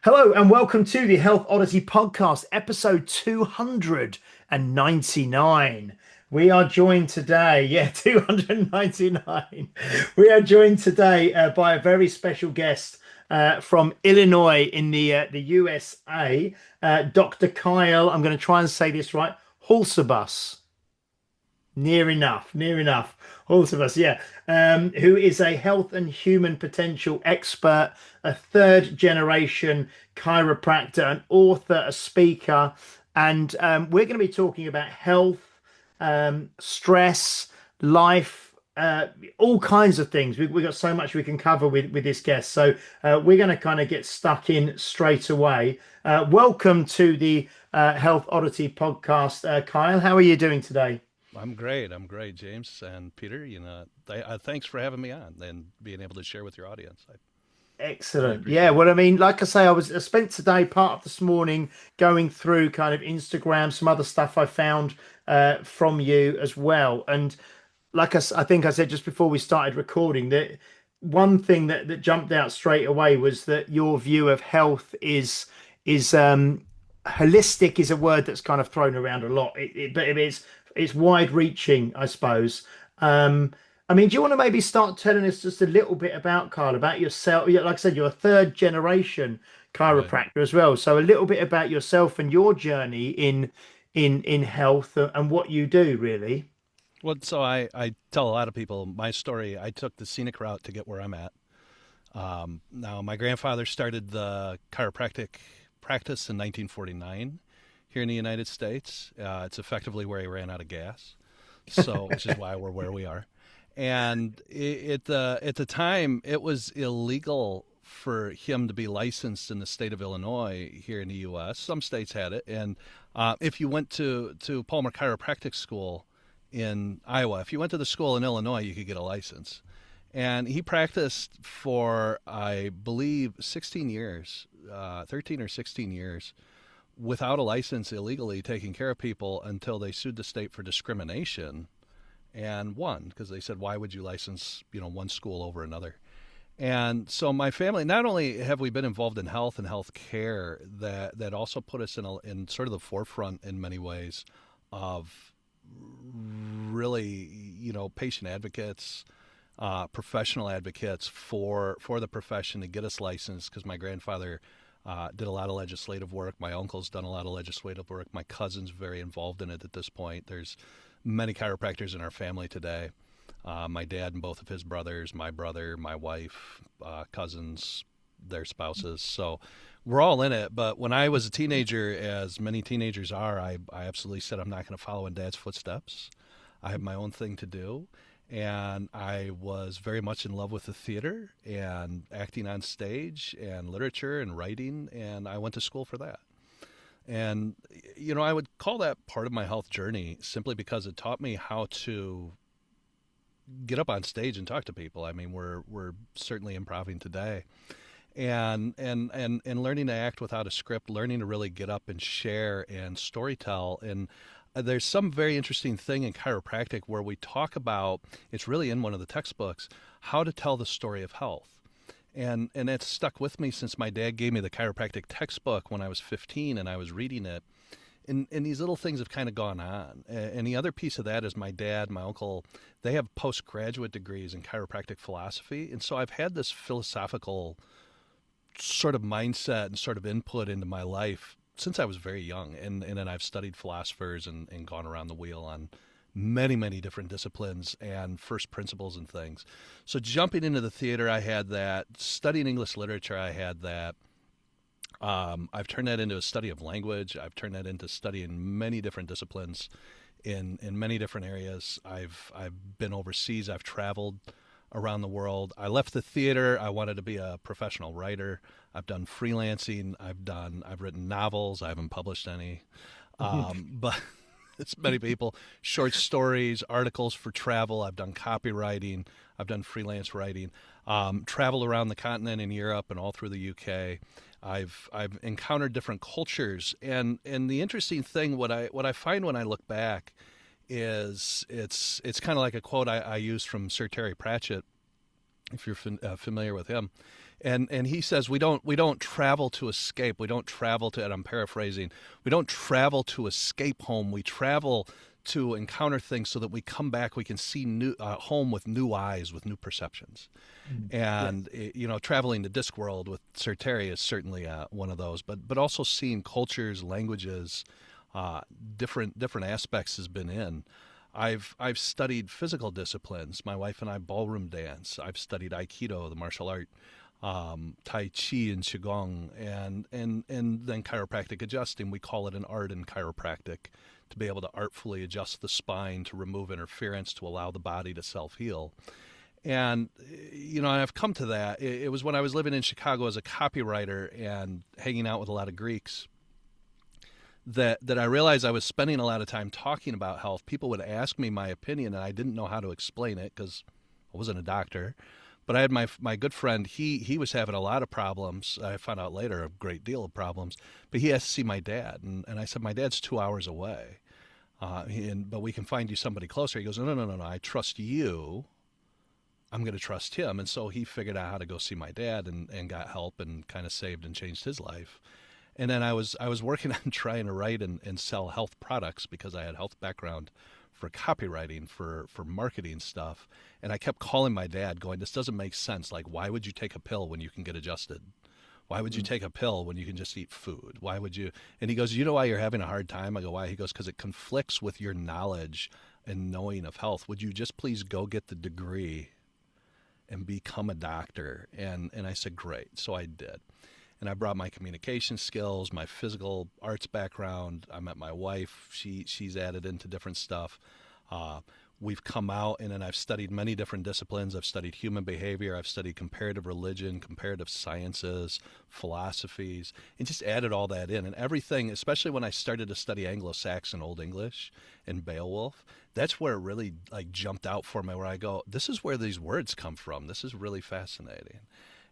Hello and welcome to the Health Oddity Podcast, episode 299. We are joined today, 299. We are joined today by a very special guest from Illinois in the USA, Dr. Kyle. I'm going to try and say this right. Hulsebus. Near enough, near enough. Hulsebus, yeah. Who is a health and human potential expert, a third generation chiropractor, an author, a speaker. And we're going to be talking about health, stress, life, all kinds of things. We've got so much we can cover with this guest. So we're going to kind of get stuck in straight away. Welcome to the Health Oddity Podcast, Kyle. How are you doing today? I'm great. I'm great, James and Peter. Thanks for having me on and being able to share with your audience. I really Excellent. Yeah. appreciate it. Well, I mean, like I say, I spent today part of this morning going through kind of Instagram, some other stuff I found from you as well. And I think I said just before we started recording that one thing that jumped out straight away was that your view of health is holistic is a word that's kind of thrown around a lot. But it's wide reaching, I suppose. I mean, do you want to maybe start telling us just a little bit about Carl, about yourself? Yeah, like I said, you're a third generation Right. chiropractor as well. So a little bit about yourself and your journey in health and what you do, really. Well, so I tell a lot of people my story. I took the scenic route to get where I'm at. Now, my grandfather started the chiropractic practice in 1949 here in the United States. It's effectively where he ran out of gas, so which is why we're where we are. And at the time, it was illegal for him to be licensed in the state of Illinois here in the U.S. Some states had it, and if you went to Palmer Chiropractic School in Iowa, if you went to the school in Illinois, you could get a license. And he practiced for, I believe, 16 years, 13 or 16 years, without a license, illegally taking care of people until they sued the state for discrimination and won because they said, why would you license, one school over another? And so my family, not only have we been involved in health and health care, that also put us in sort of the forefront in many ways of really, patient advocates, professional advocates for the profession to get us licensed because my grandfather did a lot of legislative work. My uncle's done a lot of legislative work. My cousin's very involved in it at this point. There's many chiropractors in our family today. My dad and both of his brothers, my brother, my wife, cousins, their spouses. So we're all in it. But when I was a teenager, as many teenagers are, I absolutely said I'm not going to follow in Dad's footsteps. I have my own thing to do. And I was very much in love with the theater and acting on stage and literature and writing. And I went to school for that. And, I would call that part of my health journey simply because it taught me how to get up on stage and talk to people. I mean, we're certainly improving today. And learning to act without a script, learning to really get up and share and storytell. And there's some very interesting thing in chiropractic where we talk about, it's really in one of the textbooks, how to tell the story of health. And it's stuck with me since my dad gave me the chiropractic textbook when I was 15 and I was reading it. And these little things have kind of gone on. And the other piece of that is my dad, my uncle, they have postgraduate degrees in chiropractic philosophy. And so I've had this philosophical sort of mindset and sort of input into my life since I was very young. And then I've studied philosophers and gone around the wheel on many, many different disciplines and first principles and things. So jumping into the theater, I had that. Studying English literature, I had that. I've turned that into a study of language. I've turned that into studying many different disciplines in many different areas. I've been overseas. I've traveled around the world. I left the theater. I wanted to be a professional writer. I've done freelancing. I've written novels. I haven't published any. But it's many people, short stories, articles for travel. I've done copywriting. I've done freelance writing. Traveled around the continent in Europe and all through the UK. I've encountered different cultures, and the interesting thing, what I find when I look back, is it's kind of like a quote I used from Sir Terry Pratchett, if you're familiar with him. And he says we don't travel to escape. We don't travel to, and I'm paraphrasing, we don't travel to escape home. We travel to encounter things so that we come back, we can see new home with new eyes, with new perceptions. And traveling the disc world with Serteri is certainly one of those. But also seeing cultures, languages, different aspects has been in. I've studied physical disciplines. My wife and I ballroom dance. I've studied Aikido, the martial art, Tai Chi and Qigong, and then chiropractic adjusting. We call it an art in chiropractic, to be able to artfully adjust the spine to remove interference, to allow the body to self-heal. And, I've come to that. It was when I was living in Chicago as a copywriter and hanging out with a lot of Greeks that I realized I was spending a lot of time talking about health. People would ask me my opinion, and I didn't know how to explain it because I wasn't a doctor. But I had my good friend, he was having a lot of problems. I found out later a great deal of problems. But he has to see my dad. And I said, my dad's 2 hours away. But we can find you somebody closer. He goes, no, I trust you. I'm going to trust him. And so he figured out how to go see my dad and got help and kind of saved and changed his life. And then I was working on trying to write and sell health products because I had health background for copywriting, for marketing stuff. And I kept calling my dad going, this doesn't make sense. Like, why would you take a pill when you can get adjusted? Why would you take a pill when you can just eat food? Why would you? And he goes, you know why you're having a hard time? I go, why? He goes, because it conflicts with your knowledge and knowing of health. Would you just please go get the degree and become a doctor? And I said, great. So I did. And I brought my communication skills, my physical arts background. I met my wife. She's added into different stuff. We've come out, and then I've studied many different disciplines. I've studied human behavior. I've studied comparative religion, comparative sciences, philosophies, and just added all that in. And everything, especially when I started to study Anglo-Saxon Old English and Beowulf, that's where it really jumped out for me, where I go, this is where these words come from. This is really fascinating.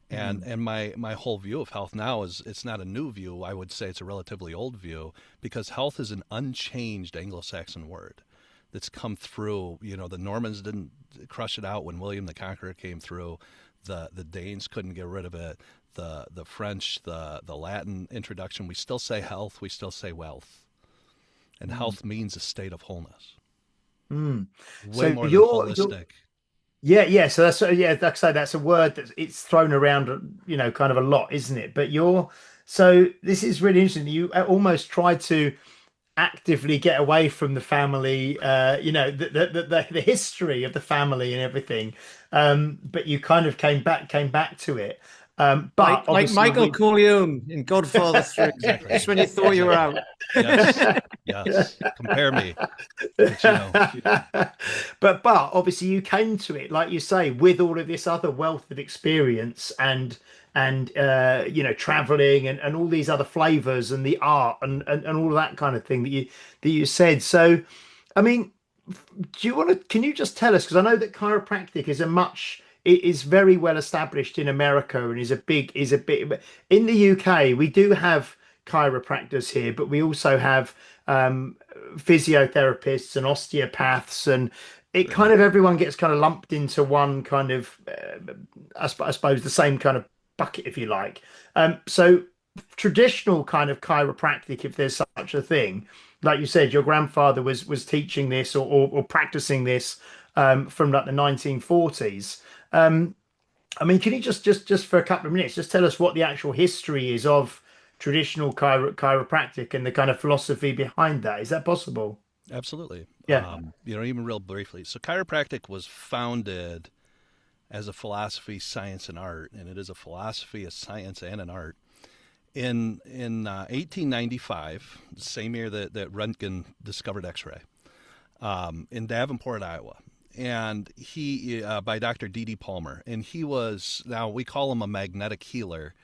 And my whole view of health now is, it's not a new view. I would say it's a relatively old view, because health is an unchanged Anglo-Saxon word that's come through. The Normans didn't crush it out when William the Conqueror came through. The Danes couldn't get rid of it. The French, the Latin introduction, we still say health, we still say wealth. And health means a state of wholeness. Way So more than holistic. Yeah. So like I say, that's a word that it's thrown around, kind of a lot, isn't it? But so this is really interesting. You almost tried to actively get away from the family, the history of the family and everything. But you kind of came back to it. But like Michael Corleone in Godfather 3, Exactly. just when you thought you were out. Yes. Compare me. But, but obviously you came to it, like you say, with all of this other wealth of experience and traveling and all these other flavors and the art and all of that kind of thing that you said. So, I mean, can you just tell us, because I know that chiropractic it is very well established in America and is a bit in the UK. We do have chiropractors here, but we also have physiotherapists and osteopaths, and it kind of, everyone gets kind of lumped into one kind of I suppose the same kind of bucket, if you like. So traditional kind of chiropractic, if there's such a thing, like you said, your grandfather was teaching this or practicing this from like the 1940s. I mean, can you just for a couple of minutes just tell us what the actual history is of traditional chiropractic and the kind of philosophy behind that? Is that possible? Absolutely. Yeah. Even real briefly. So chiropractic was founded as a philosophy, science, and art, and it is a philosophy, a science, and an art. In 1895, the same year that Röntgen discovered X-ray, in Davenport, Iowa, and he by Dr. D.D. Palmer, and he was, now we call him a magnetic healer,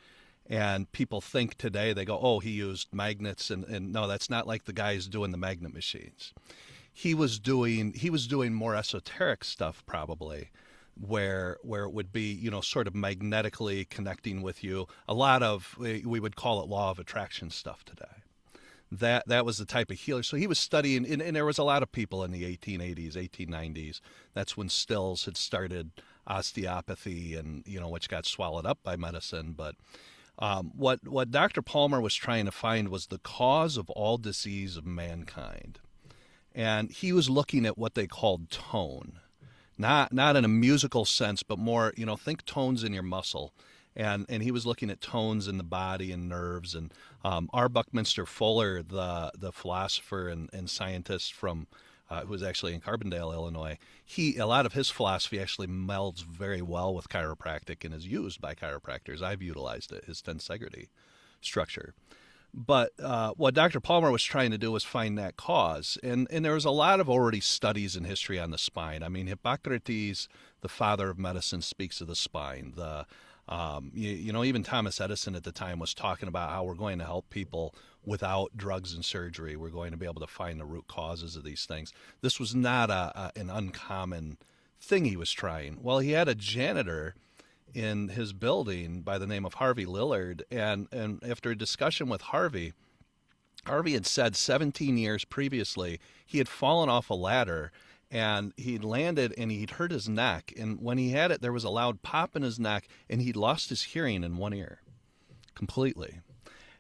and people think today, they go, oh, he used magnets, and no, that's not like the guys doing the magnet machines. He was doing more esoteric stuff, probably, where it would be, sort of magnetically connecting with you. A lot of, we would call it law of attraction stuff today. That was the type of healer. So he was studying, and there was a lot of people in the 1880s, 1890s. That's when stills had started osteopathy, and which got swallowed up by medicine. But what Dr. Palmer was trying to find was the cause of all disease of mankind, and he was looking at what they called tone, not in a musical sense, but more, think tones in your muscle. And he was looking at tones in the body and nerves. And R. Buckminster Fuller, the philosopher and scientist from who was actually in Carbondale, Illinois, a lot of his philosophy actually melds very well with chiropractic and is used by chiropractors. I've utilized it, his tensegrity structure. But what Dr. Palmer was trying to do was find that cause. And there was a lot of already studies in history on the spine. I mean, Hippocrates, the father of medicine, speaks of the spine. Even Thomas Edison at the time was talking about how we're going to help people without drugs and surgery. We're going to be able to find the root causes of these things. This was not an uncommon thing he was trying. Well, he had a janitor in his building by the name of Harvey Lillard, and after a discussion with Harvey had said 17 years previously he had fallen off a ladder and he'd landed and he'd hurt his neck, and when he had it there was a loud pop in his neck and he'd lost his hearing in one ear completely.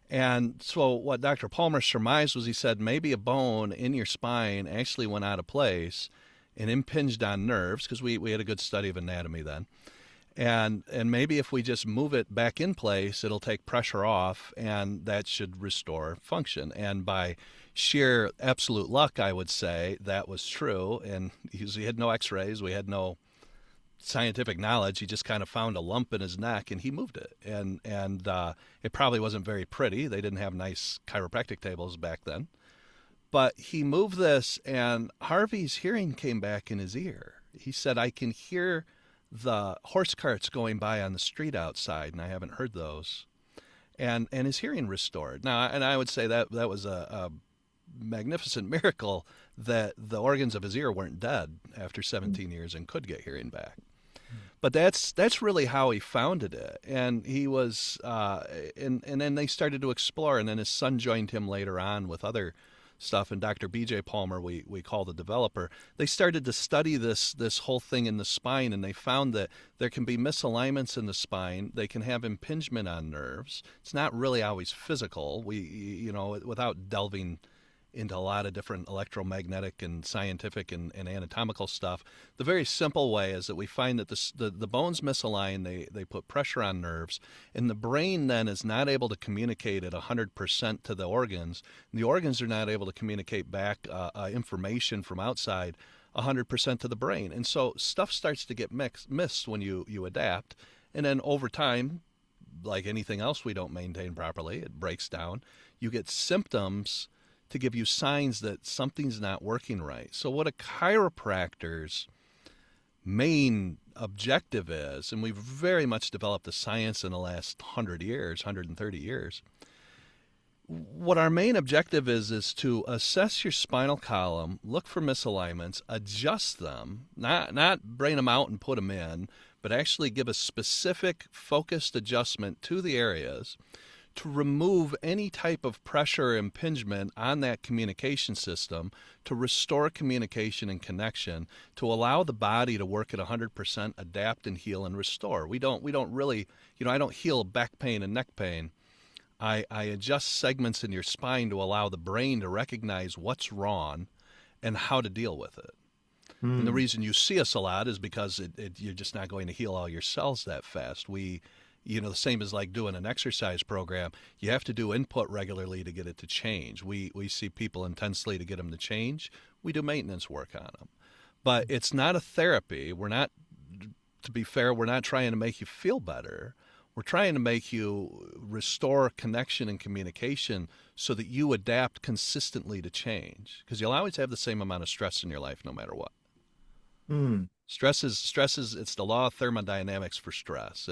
And so what Dr. Palmer surmised was, he said maybe a bone in your spine actually went out of place and impinged on nerves, because we had a good study of anatomy then. And maybe if we just move it back in place, it'll take pressure off, and that should restore function. And by sheer absolute luck, I would say that was true. And he had no x-rays. We had no scientific knowledge. He just kind of found a lump in his neck and he moved it. And it probably wasn't very pretty. They didn't have nice chiropractic tables back then. But he moved this, and Harvey's hearing came back in his ear. He said, I can hear the horse carts going by on the street outside, and I haven't heard those. And his hearing restored. Now, and I would say that was a magnificent miracle that the organs of his ear weren't dead after 17 years and could get hearing back. But that's really how he founded it. And he was, and then they started to explore, and then his son joined him later on with other stuff, and Dr. B.J. Palmer, we call the developer. They started to study this whole thing in the spine, and they found that there can be misalignments in the spine. They can have impingement on nerves. It's not really always physical. Without delving into a lot of different electromagnetic and scientific and anatomical stuff, the very simple way is that we find that the bones misalign, they put pressure on nerves, and the brain then is not able to communicate at 100% to the organs. The organs are not able to communicate back information from outside 100% to the brain. And so stuff starts to get missed when you adapt. And then over time, like anything else we don't maintain properly, it breaks down. You get symptoms to give you signs that something's not working right. So what a chiropractor's main objective is, and we've very much developed the science in the last 130 years, what our main objective is to assess your spinal column, look for misalignments, adjust them, not brain them out and put them in, but actually give a specific focused adjustment to the areas to remove any type of pressure or impingement on that communication system, to restore communication and connection, to allow the body to work at 100%, adapt and heal and restore. We don't really, I don't heal back pain and neck pain. I adjust segments in your spine to allow the brain to recognize what's wrong and how to deal with it. And the reason you see us a lot is because you're just not going to heal all your cells that fast. The same as like doing an exercise program. You have to do input regularly to get it to change. We see people intensely to get them to change. We do maintenance work on them. But it's not a therapy. To be fair, we're not trying to make you feel better. We're trying to make you restore connection and communication so that you adapt consistently to change. Because you'll always have the same amount of stress in your life no matter what. Stress is it's the law of thermodynamics for stress.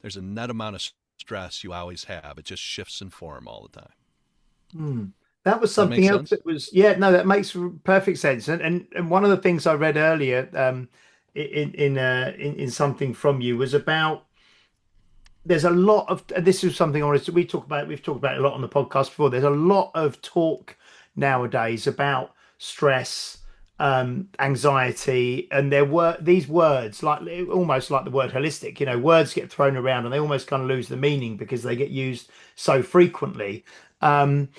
There's a net amount of stress you always have. It just shifts in form all the time. That was something else that was, that makes perfect sense. And one of the things I read earlier in something from you was about, there's a lot of, and this is something we've talked about it a lot on the podcast before. There's a lot of talk nowadays about stress, anxiety, and there were these words like almost like the word holistic. Words get thrown around and they almost kind of lose the meaning because they get used so frequently. And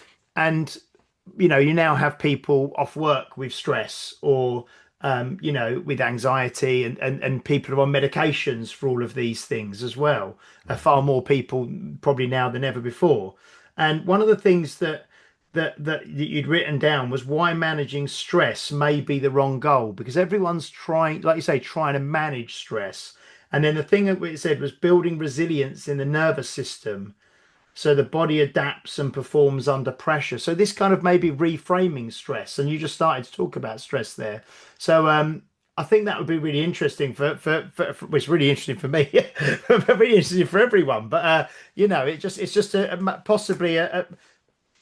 you now have people off work with stress or with anxiety, and people are on medications for all of these things as well. Far more people probably now than ever before. And one of the things that you'd written down was why managing stress may be the wrong goal, because everyone's trying, like you say, trying to manage stress. And then the thing that it said was building resilience in the nervous system so the body adapts and performs under pressure. So this kind of maybe reframing stress, and you just started to talk about stress there. So I think that would be really interesting for well, it's really interesting for me, really interesting for everyone. But it's just possibly a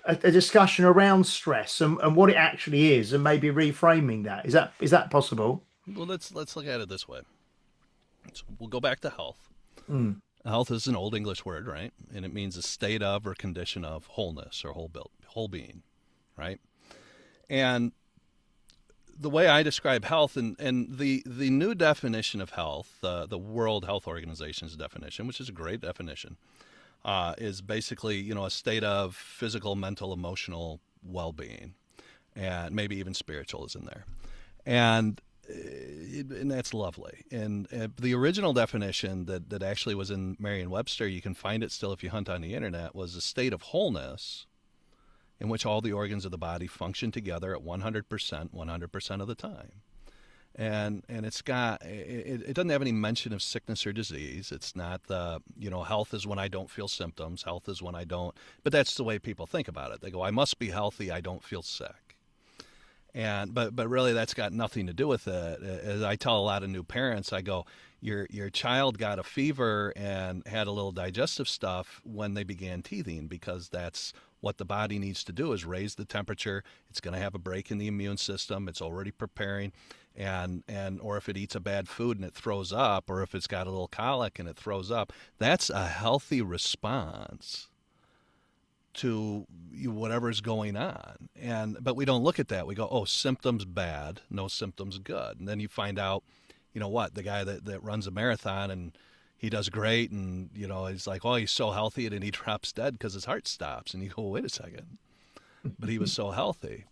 discussion around stress and what it actually is, and maybe reframing that. Is that possible? Well, let's look at it this way. So we'll go back to health. Mm. Health is an old English word, right? And it means a state of or condition of wholeness or whole being, right? And the way I describe health, and the new definition of health, the World Health Organization's definition, which is a great definition, is basically, a state of physical, mental, emotional well-being, and maybe even spiritual is in there. And that's lovely. And the original definition that actually was in Merriam-Webster, you can find it still if you hunt on the internet, was a state of wholeness in which all the organs of the body function together at 100% of the time. And it doesn't have any mention of sickness or disease. It's not health is when I don't feel symptoms. Health is when I don't. But that's the way people think about it. They go, I must be healthy. I don't feel sick. But really that's got nothing to do with it. As I tell a lot of new parents, I go, your child got a fever and had a little digestive stuff when they began teething, because that's what the body needs to do, is raise the temperature. It's going to have a break in the immune system. It's already preparing. Or if it eats a bad food and it throws up, or if it's got a little colic and it throws up, that's a healthy response to whatever's going on. But we don't look at that. We go, oh, symptoms bad, no symptoms good. And then you find out, the guy that runs a marathon and he does great, and he's like, oh, he's so healthy, and then he drops dead because his heart stops. And you go, wait a second, but he was so healthy.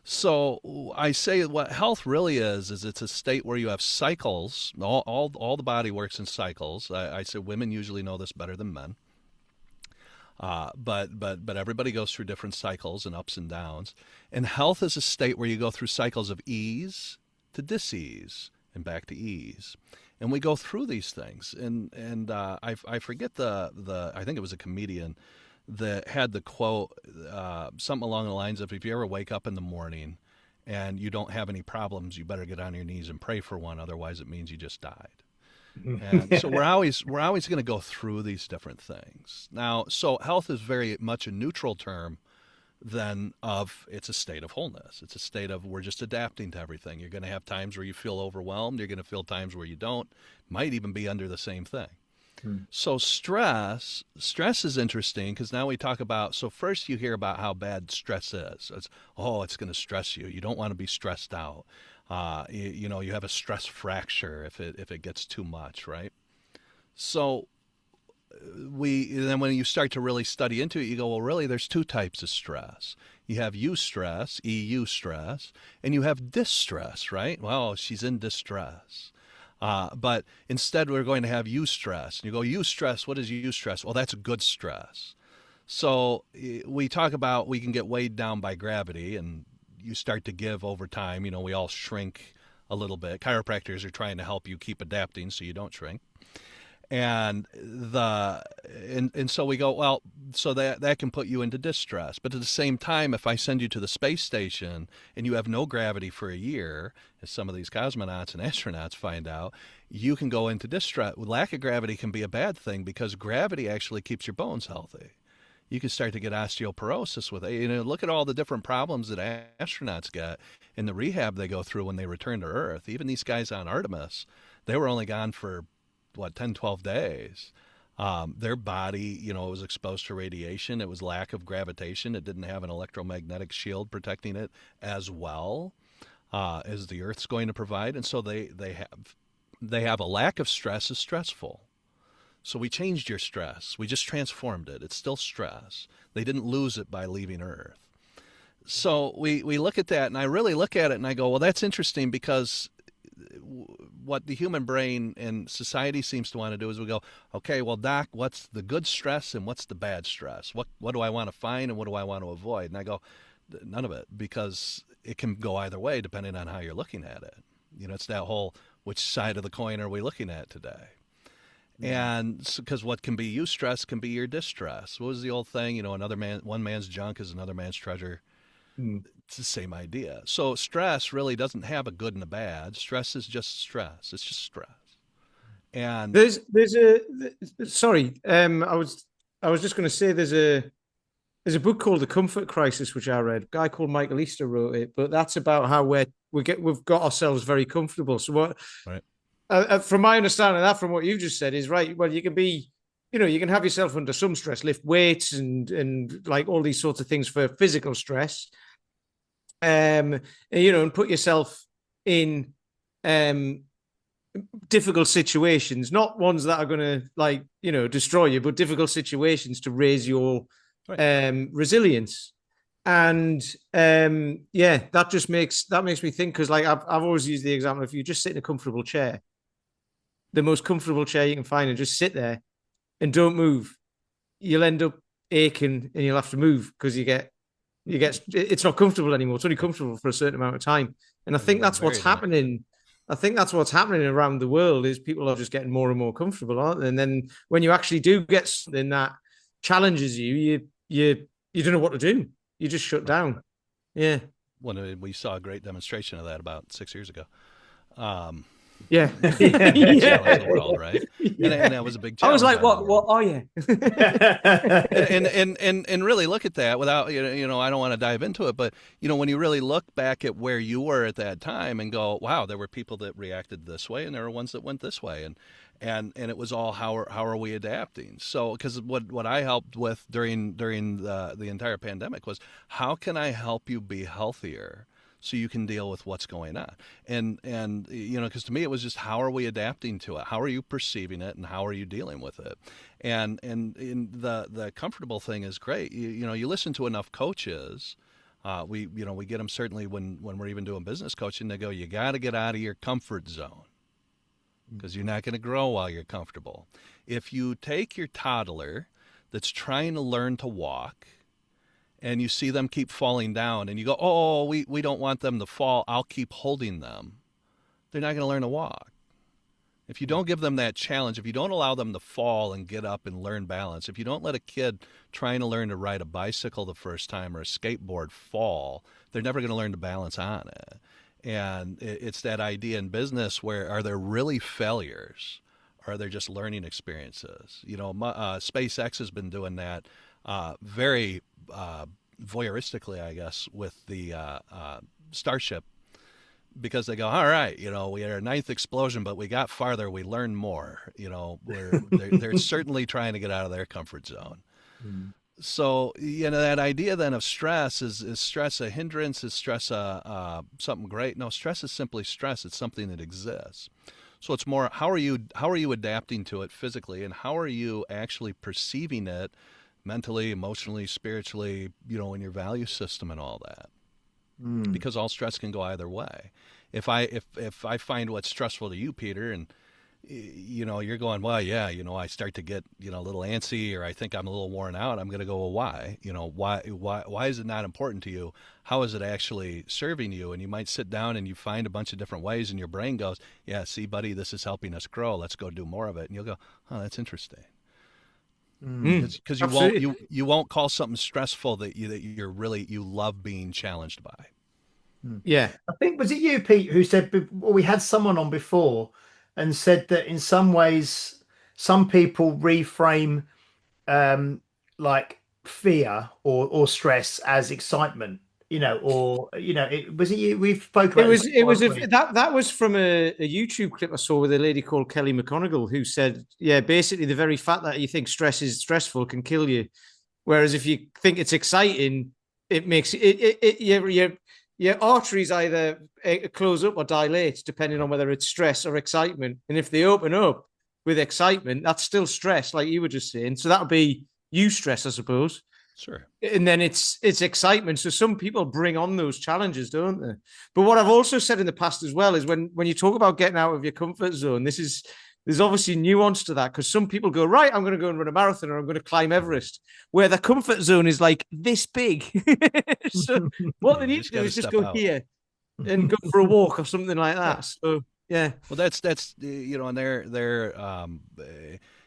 So I say what health really is it's a state where you have cycles. All the body works in cycles. I say women usually know this better than men. But everybody goes through different cycles and ups and downs. And health is a state where you go through cycles of ease to dis-ease and back to ease. And we go through these things. And I forget I think it was a comedian that had the quote, something along the lines of, if you ever wake up in the morning and you don't have any problems, you better get on your knees and pray for one. Otherwise it means you just died. And so we're always going to go through these different things. Now, so health is very much a neutral term than of it's a state of wholeness. It's a state of we're just adapting to everything. You're going to have times where you feel overwhelmed. You're going to feel times where you don't. Might even be under the same thing. So stress is interesting, because now we talk about, so first you hear about how bad stress is. It's going to stress you. You don't want to be stressed out. You have a stress fracture if it gets too much, right? So then when you start to really study into it, you go, well, really, there's two types of stress. You have eustress, EU stress, and you have distress, right? Well, she's in distress. But instead, we're going to have eustress. And you go, eustress, what is eustress? Well, that's good stress. So we talk about we can get weighed down by gravity, and you start to give over time. We all shrink a little bit. Chiropractors are trying to help you keep adapting so you don't shrink. And so we go, well, so that can put you into distress. But at the same time, if I send you to the space station and you have no gravity for a year, as some of these cosmonauts and astronauts find out, you can go into distress. Lack of gravity can be a bad thing, because gravity actually keeps your bones healthy. You can start to get osteoporosis with it. Look at all the different problems that astronauts get in the rehab they go through when they return to Earth. Even these guys on Artemis, they were only gone for 10, 12 days. Their body, was exposed to radiation. It was lack of gravitation. It didn't have an electromagnetic shield protecting it as well. as the Earth's going to provide, and so they have a lack of stress is stressful. So we changed your stress. We just transformed it. It's still stress. They didn't lose it by leaving Earth. So we look at that, and I really look at it and I go, well, that's interesting, because what the human brain and society seems to want to do is we go, okay, well, Doc, what's the good stress and what's the bad stress? What do I want to find and what do I want to avoid? And I go, none of it, because it can go either way depending on how you're looking at it. It's that whole, which side of the coin are we looking at today? And because what can be you stress can be your distress. What was the old thing? One man's junk is another man's treasure. It's the same idea. So stress really doesn't have a good and a bad. Stress is just stress. It's just stress. And I was just going to say there's a book called The Comfort Crisis, which I read. A guy called Michael Easter wrote it, but that's about how we've got ourselves very comfortable. So what? Right. From my understanding, that from what you've just said is right. Well, you can be, you can have yourself under some stress, lift weights and like all these sorts of things for physical stress. And put yourself in difficult situations, not ones that are going to destroy you, but difficult situations to raise your resilience. And that makes me think, because I've always used the example, if you just sit in a comfortable chair, the most comfortable chair you can find, and just sit there and don't move, you'll end up aching and you'll have to move because it's not comfortable anymore. It's only comfortable for a certain amount of time. And I think that's what's happening. I think that's what's happening around the world, is people are just getting more and more comfortable, aren't they? And then when you actually do get something that challenges you don't know what to do. You just shut down. Yeah. We saw a great demonstration of that about 6 years ago. Yeah. The world, right? Yeah. And that was a big challenge. I was like, what are you? and really look at that without, I don't want to dive into it, but, when you really look back at where you were at that time and go, wow, there were people that reacted this way and there were ones that went this way. And it was all, how are we adapting? So, because what I helped with during the entire pandemic was, how can I help you be healthier so you can deal with what's going on? And because to me it was just, how are we adapting to it? How are you perceiving it, and how are you dealing with it? And the comfortable thing is great. You listen to enough coaches. We get them certainly when we're even doing business coaching. They go, you got to get out of your comfort zone, because you're not going to grow while you're comfortable. If you take your toddler that's trying to learn to walk, and you see them keep falling down, and you go, oh, we don't want them to fall, I'll keep holding them, they're not going to learn to walk. If you don't give them that challenge, if you don't allow them to fall and get up and learn balance, if you don't let a kid trying to learn to ride a bicycle the first time or a skateboard fall, they're never going to learn to balance on it. And it's that idea in business where, are there really failures, or are there just learning experiences? SpaceX has been doing that very voyeuristically, I guess, with the Starship, because they go, all right, we had our 9th explosion, but we got farther, we learned more. They're certainly trying to get out of their comfort zone. Mm. So, that idea then of stress, is stress a hindrance? Is stress something great? No, stress is simply stress. It's something that exists. So it's more, how are you adapting to it physically, and how are you actually perceiving it mentally, emotionally, spiritually, in your value system and all that. Because all stress can go either way. If I find what's stressful to you, Peter, and you're going, well, yeah, I start to get, a little antsy, or I think I'm a little worn out, I'm going to go, well, why? Why is it not important to you? How is it actually serving you? And you might sit down and you find a bunch of different ways, and your brain goes, yeah, see, buddy, this is helping us grow. Let's go do more of it. And you'll go, oh, that's interesting. Because you won't call something stressful that you love being challenged by. Yeah, I think, was it you, Pete, who said, well, we had someone on before and said that in some ways some people reframe like fear or stress as excitement, was it you? We've spoken about that was from a YouTube clip I saw with a lady called Kelly McConigal, who said, yeah, basically the very fact that you think stress is stressful can kill you, whereas if you think it's exciting, it makes your arteries either close up or dilate, depending on whether it's stress or excitement. And if they open up with excitement, that's still stress, like you were just saying. So that'll be eustress, I suppose. Sure. And then it's excitement. So some people bring on those challenges, don't they? But what I've also said in the past as well is when you talk about getting out of your comfort zone, there's obviously nuance to that, because some people go, right, I'm going to go and run a marathon, or I'm going to climb Everest, where the comfort zone is like this big. So what they need to do is just go out here and go for a walk or something like that. So yeah. Well, that's and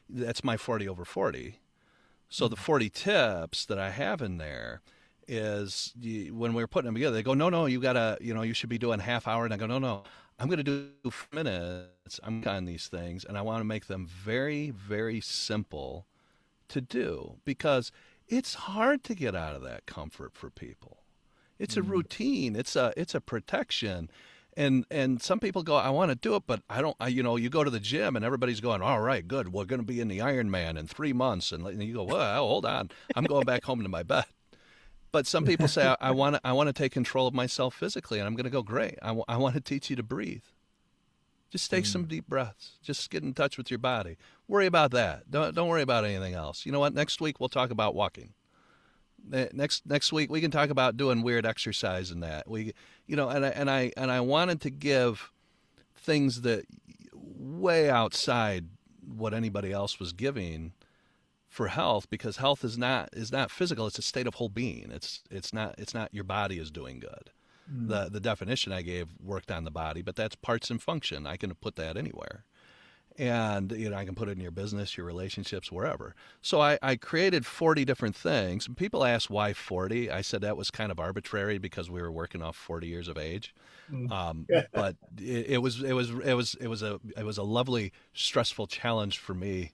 that's my 40 over 40. So the 40 tips that I have in there is when we're putting them together, they go, no, you gotta, you should be doing half hour. And I go, no, I'm going to do 4 minutes. I'm on these things, and I want to make them very, very simple to do, because it's hard to get out of that comfort for people. It's a routine. It's a protection. And some people go, I want to do it, but I don't. You go to the gym and everybody's going, all right, good, we're going to be in the Ironman in 3 months, and you go, well, hold on, I'm going back home to my bed. But some people say, I want to take control of myself physically, and I'm going to go, great. I want to teach you to breathe. Just take some deep breaths. Just get in touch with your body. Worry about that. Don't worry about anything else. You know what? Next week we'll talk about walking. Next week we can talk about doing weird exercise and that. And I wanted to give things that way outside what anybody else was giving for health, because health is not physical. It's a state of whole being. It's not your body is doing good. The definition I gave worked on the body, but that's parts and function. I can put that anywhere. And I can put it in your business, your relationships, wherever. So I created 40 different things. And people ask why 40. I said that was kind of arbitrary because we were working off 40 years of age. But it was a lovely, stressful challenge for me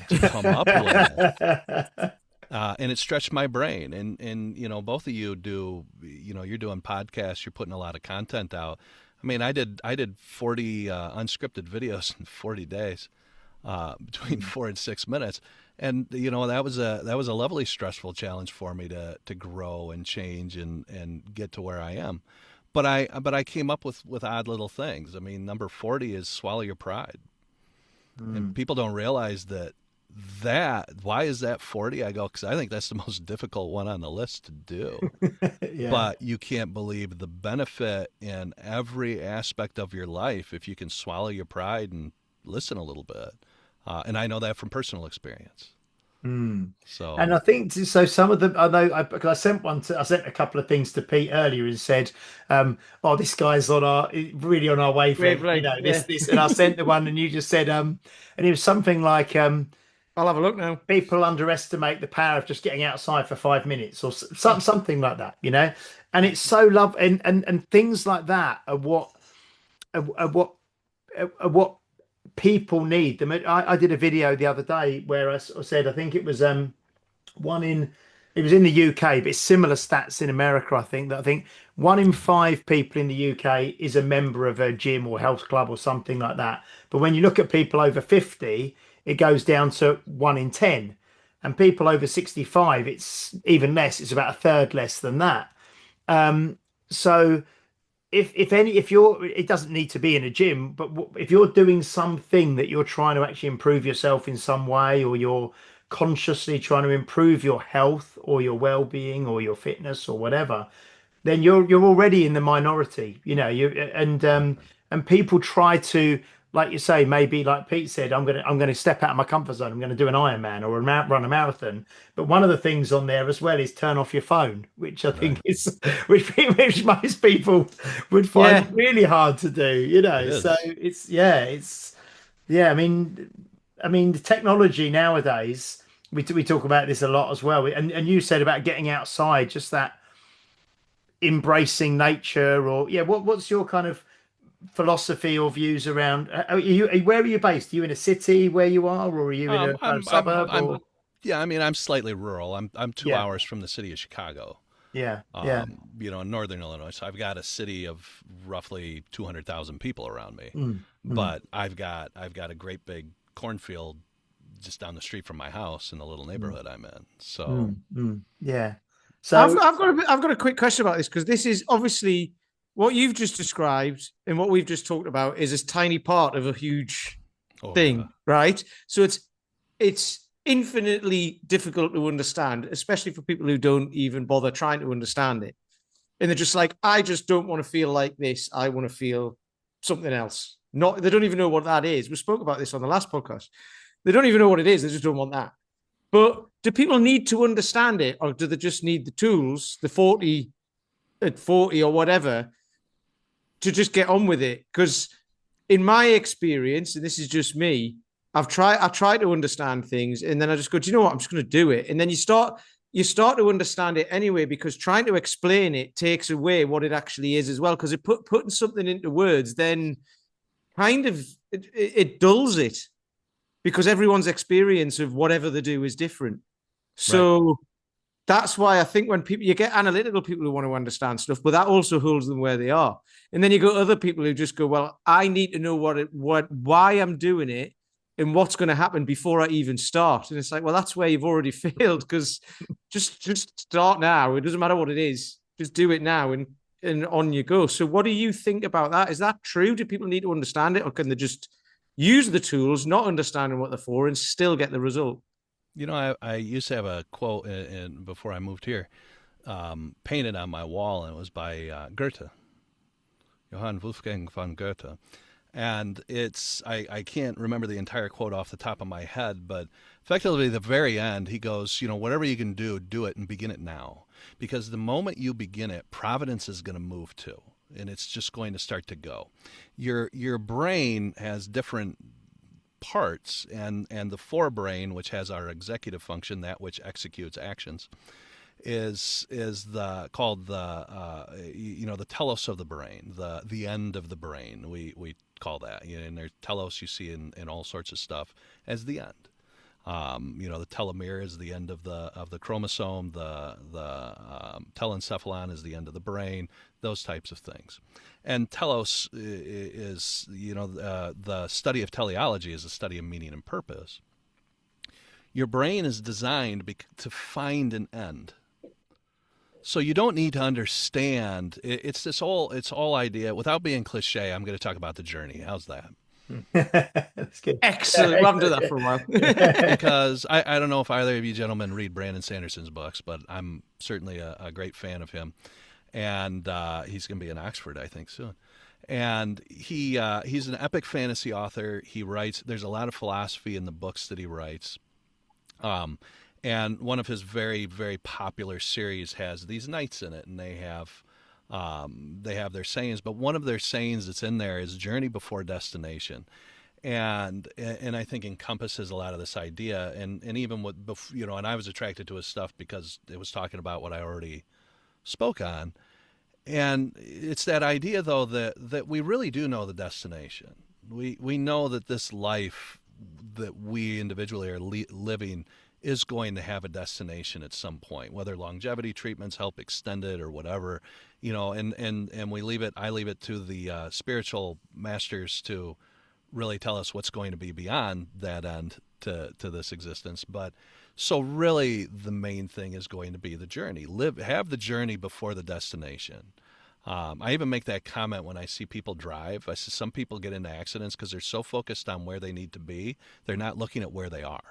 to come up with. And it stretched my brain. And both of you do. You're doing podcasts. You're putting a lot of content out. I mean, I did 40 unscripted videos in 40 days, between 4 and 6 minutes, and that was a lovely stressful challenge for me to grow and change and get to where I am. But I came up with odd little things. I mean, number 40 is swallow your pride, and people don't realize that. Why is that 40? I go, because I think that's the most difficult one on the list to do. Yeah. But you can't believe the benefit in every aspect of your life if you can swallow your pride and listen a little bit. And I know that from personal experience. So, and I think so. Some of them, I know, because I sent a couple of things to Pete earlier and said, "Oh, this guy's really on our wavelength." This, and I sent the one, and you just said, and it was something like, I'll have a look now. People underestimate the power of just getting outside for 5 minutes, or something like that, And it's so and things like that are what people need. I did a video the other day where I said, I think it was it was in the UK, but it's similar stats in America. I think 1 in 5 people in the UK is a member of a gym or health club or something like that. But when you look at people over 50, it goes down to 1 in 10, and people over 65, it's even less. It's about a third less than that. So it doesn't need to be in a gym, but if you're doing something that you're trying to actually improve yourself in some way, or you're consciously trying to improve your health or your well-being or your fitness or whatever, then you're already in the minority, and people try to, like you say, maybe like Pete said, I'm going to step out of my comfort zone. I'm going to do an Ironman or run a marathon. But one of the things on there as well is turn off your phone, which I think is which most people would find really hard to do. So it's. I mean, the technology nowadays. We talk about this a lot as well, and you said about getting outside, just that embracing nature, or what's your kind of philosophy or views around? Where are you based? Are you in a city where you are, or are you in a suburb? I'm slightly rural. I'm 2 hours from the city of Chicago. In northern Illinois. So I've got a city of roughly 200,000 people around me. But I've got a great big cornfield just down the street from my house in the little neighborhood I'm in. So So I've got a quick question about this, because this is obviously what you've just described and what we've just talked about is a tiny part of a huge thing, right? So it's infinitely difficult to understand, especially for people who don't even bother trying to understand it. And they're just like, I just don't want to feel like this. I want to feel something else. Not, they don't even know what that is. We spoke about this on the last podcast. They don't even know what it is. They just don't want that. But do people need to understand it, or do they just need the tools, the 40 at 40 or whatever, to just get on with it? Because in my experience, and this is just me, I try to understand things, and then I just go, do you know what? I'm just going to do it. And then you start to understand it anyway, because trying to explain it takes away what it actually is as well. Because putting something into words then kind of it dulls it, because everyone's experience of whatever they do is different. So that's why I think when you get analytical people who want to understand stuff, but that also holds them where they are. And then you got other people who just go, well, I need to know why I'm doing it and what's going to happen before I even start. And it's like, well, that's where you've already failed, because just start now. It doesn't matter what it is. Just do it now and on you go. So what do you think about that? Is that true? Do people need to understand it, or can they just use the tools, not understanding what they're for, and still get the result? You know, I used to have a quote before I moved here, painted on my wall, and it was by Goethe, Johann Wolfgang von Goethe. And I can't remember the entire quote off the top of my head, but effectively at the very end, he goes, you know, whatever you can do it and begin it now. Because the moment you begin it, providence is going to move too. And it's just going to start to go. Your brain has different parts, and the forebrain, which has our executive function, that which executes actions, is called the telos of the brain, the end of the brain. We call that, you know, and there's telos you see in all sorts of stuff as the end. The telomere is the end of the chromosome. The telencephalon is the end of the brain. Those types of things. And telos is, the study of teleology is a study of meaning and purpose. Your brain is designed to find an end. So you don't need to understand. It's all idea. Without being cliche, I'm going to talk about the journey. How's that? That's good. Excellent. We haven't done that for a while. Because I don't know if either of you gentlemen read Brandon Sanderson's books, but I'm certainly a great fan of him. And he's going to be in Oxford, I think, soon. And he's an epic fantasy author. He writes, there's a lot of philosophy in the books that he writes. And one of his very, very popular series has these knights in it, and they have their sayings. But one of their sayings that's in there is journey before destination. And I think encompasses a lot of this idea. And even with, and I was attracted to his stuff because it was talking about what I already spoke on. And it's that idea, though, that we really do know the destination. We know that this life that we individually are living is going to have a destination at some point, whether longevity treatments help extend it or whatever, and I leave it to the spiritual masters to really tell us what's going to be beyond that end to this existence. But so really the main thing is going to be the journey. Have the journey before the destination. I even make that comment when I see people drive. I see some people get into accidents because they're so focused on where they need to be, they're not looking at where they are.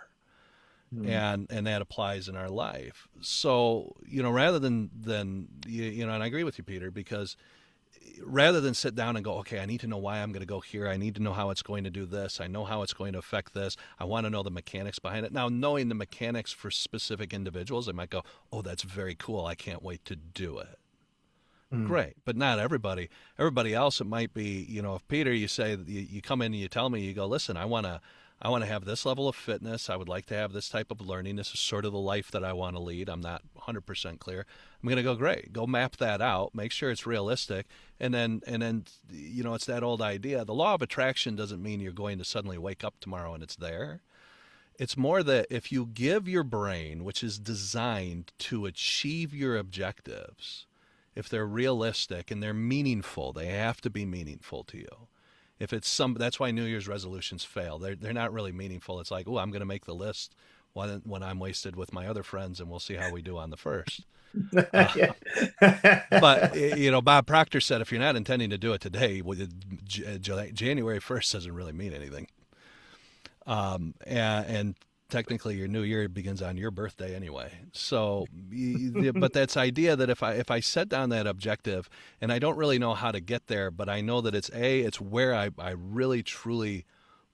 And that applies in our life. So, rather than and I agree with you, Peter, because rather than sit down and go, okay, I need to know why I'm going to go here. I need to know how it's going to do this. I know how it's going to affect this. I want to know the mechanics behind it. Now, knowing the mechanics for specific individuals, I might go, oh, that's very cool. I can't wait to do it. Great. But not everybody. Everybody else, it might be, if Peter, you say, you come in and you tell me, you go, listen, I want to have this level of fitness. I would like to have this type of learning. This is sort of the life that I want to lead. I'm not 100% clear. I'm going to go, great. Go map that out. Make sure it's realistic. And then, it's that old idea. The law of attraction doesn't mean you're going to suddenly wake up tomorrow and it's there. It's more that if you give your brain, which is designed to achieve your objectives, if they're realistic and they're meaningful, they have to be meaningful to you. If it's that's why New Year's resolutions fail. They're not really meaningful. It's like, oh, I'm going to make the list when I'm wasted with my other friends, and we'll see how we do on the first. But Bob Proctor said if you're not intending to do it today, January 1st doesn't really mean anything. And technically your new year begins on your birthday anyway. So, but that's idea that if I set down that objective, and I don't really know how to get there, but I know that it's where I really truly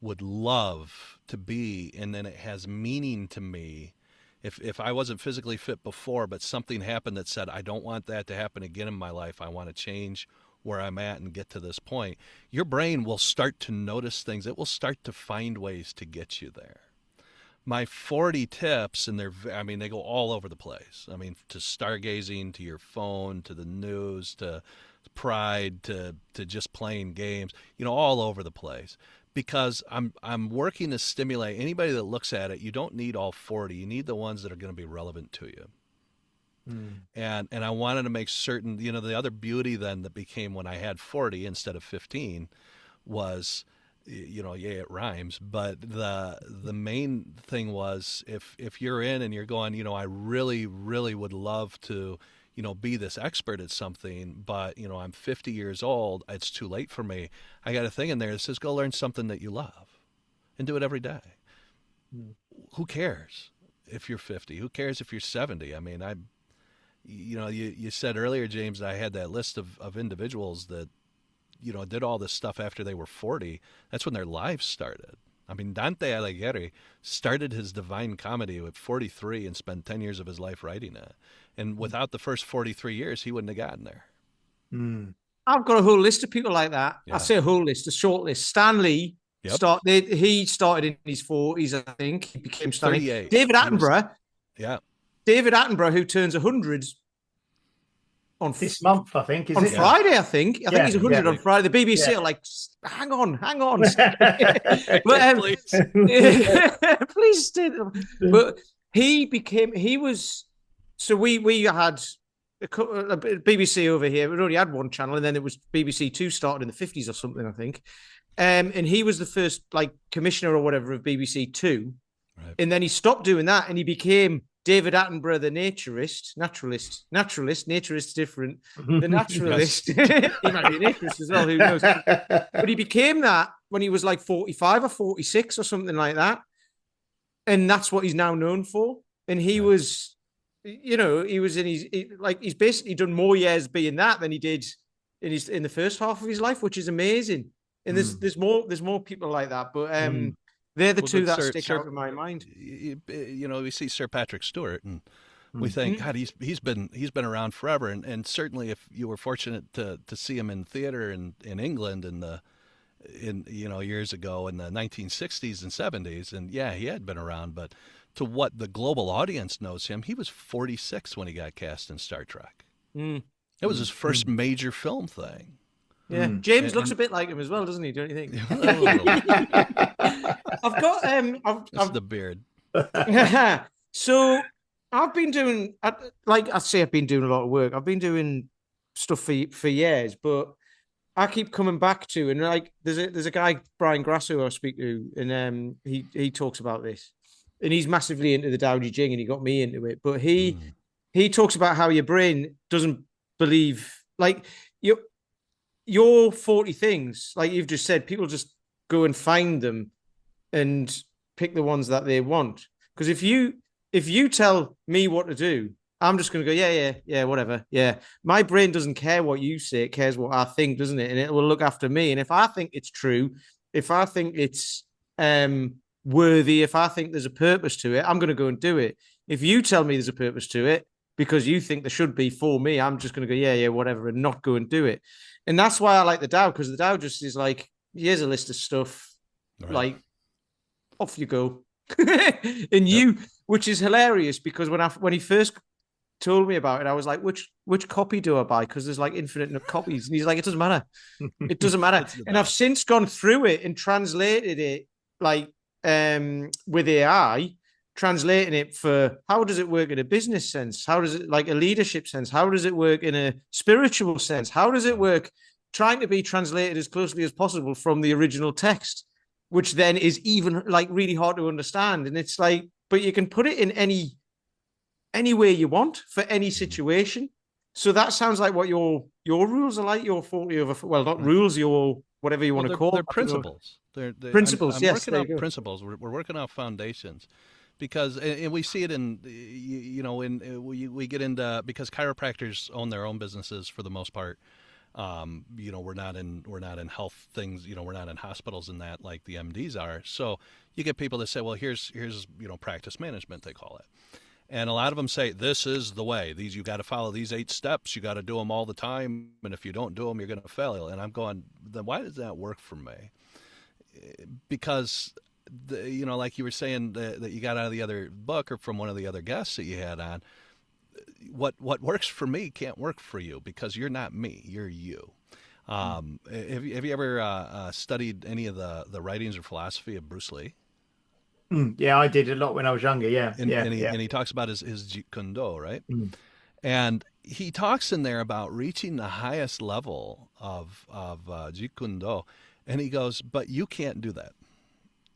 would love to be, and then it has meaning to me. If I wasn't physically fit before, but something happened that said, I don't want that to happen again in my life, I want to change where I'm at and get to this point, your brain will start to notice things. It will start to find ways to get you there. My 40 tips, and they go all over the place. I mean, to stargazing, to your phone, to the news, to pride, to just playing games, all over the place. Because I'm working to stimulate anybody that looks at it. You don't need all 40. You need the ones that are going to be relevant to you. And I wanted to make certain, the other beauty then that became when I had 40 instead of 15 was, it rhymes, but the main thing was if you're in and you're going, I really, really would love to, be this expert at something, but, I'm 50 years old. It's too late for me. I got a thing in there that says, go learn something that you love and do it every day. Who cares if you're 50? Who cares if you're 70? I mean, you said earlier, James, that I had that list of individuals that, did all this stuff after they were 40. That's when their lives started. I mean, Dante Alighieri started his Divine Comedy at 43 and spent 10 years of his life writing it. And without the first 43 years, he wouldn't have gotten there. I've got a whole list of people like that. Yeah. I say a whole list, a short list. Stan Lee, he started in his 40s, I think. He became Stan Lee. David Attenborough. David Attenborough, who turns 100 on this month, I think, on Friday. I think he's 100 on Friday. The BBC are like, hang on. But, please stay. But so we had a BBC over here. We already had one channel, and then it was BBC Two started in the 50s or something, I think. And he was the first commissioner or whatever of BBC Two, right. And then he stopped doing that, and he became David Attenborough, the naturalist, different. The naturalist. He might be a naturalist as well, who knows? But he became that when he was 45 or 46 or something like that. And that's what he's now known for. And he was, he was he's basically done more years being that than he did in the first half of his life, which is amazing. And there's more people like that. But they're the two that stick out in my mind. We see Sir Patrick Stewart, and we think, God, he's been around forever. And certainly, if you were fortunate to see him in theater in England years ago in the 1960s and 70s, and he had been around. But to what the global audience knows him, he was 46 when he got cast in Star Trek. It was his first major film thing. Yeah, James looks a bit like him as well, doesn't he? Don't you think? I've got That's the beard. So I've been doing, I've been doing a lot of work. I've been doing stuff for years, but I keep coming back to, and there's a guy, Brian Grasso, who I speak to, and he talks about this, and he's massively into the Tao Te Ching, and he got me into it. But he talks about how your brain doesn't believe your 40 things, like you've just said, people just go and find them and pick the ones that they want. Because if you tell me what to do, I'm just going to go, yeah, whatever. Yeah. My brain doesn't care what you say. It cares what I think, doesn't it? And it will look after me. And if I think it's true, if I think it's worthy, if I think there's a purpose to it, I'm going to go and do it. If you tell me there's a purpose to it because you think there should be for me, I'm just going to go, yeah, whatever, and not go and do it. And that's why I like the Tao, because the Tao just is here's a list of stuff, right. Off you go. And which is hilarious, because when he first told me about it, I was like, which copy do I buy? Because there's infinite copies. And he's like, it doesn't matter. It doesn't matter. And I've since gone through it and translated it with AI, translating it for how does it work in a business sense? How does it a leadership sense? How does it work in a spiritual sense? How does it work trying to be translated as closely as possible from the original text, which then is even really hard to understand. And it's but you can put it in any anywhere you want for any situation. So that sounds like what your rules are like. Your 40 over, well, not rules, your whatever you want to call. They're principles. Principles. I'm Yes, working out principles. We're working out foundations, because and we see it in when we get into, because chiropractors own their own businesses for the most part. We're not in health things. We're not in hospitals and that like the MDs are. So you get people that say, well, here's practice management, they call it. And a lot of them say, this is the way. You got to follow these 8 steps. You got to do them all the time. And if you don't do them, you're going to fail. And I'm going, then why does that work for me? Because, like you were saying that you got out of the other book or from one of the other guests that you had on, what works for me can't work for you, because you're not me. You're you. Have you ever studied any of the writings or philosophy of Bruce Lee? Yeah, I did a lot when I was younger. Yeah, and he talks about his Jeet Kune Do, right? And he talks in there about reaching the highest level of Jeet Kune Do, and he goes, "But you can't do that.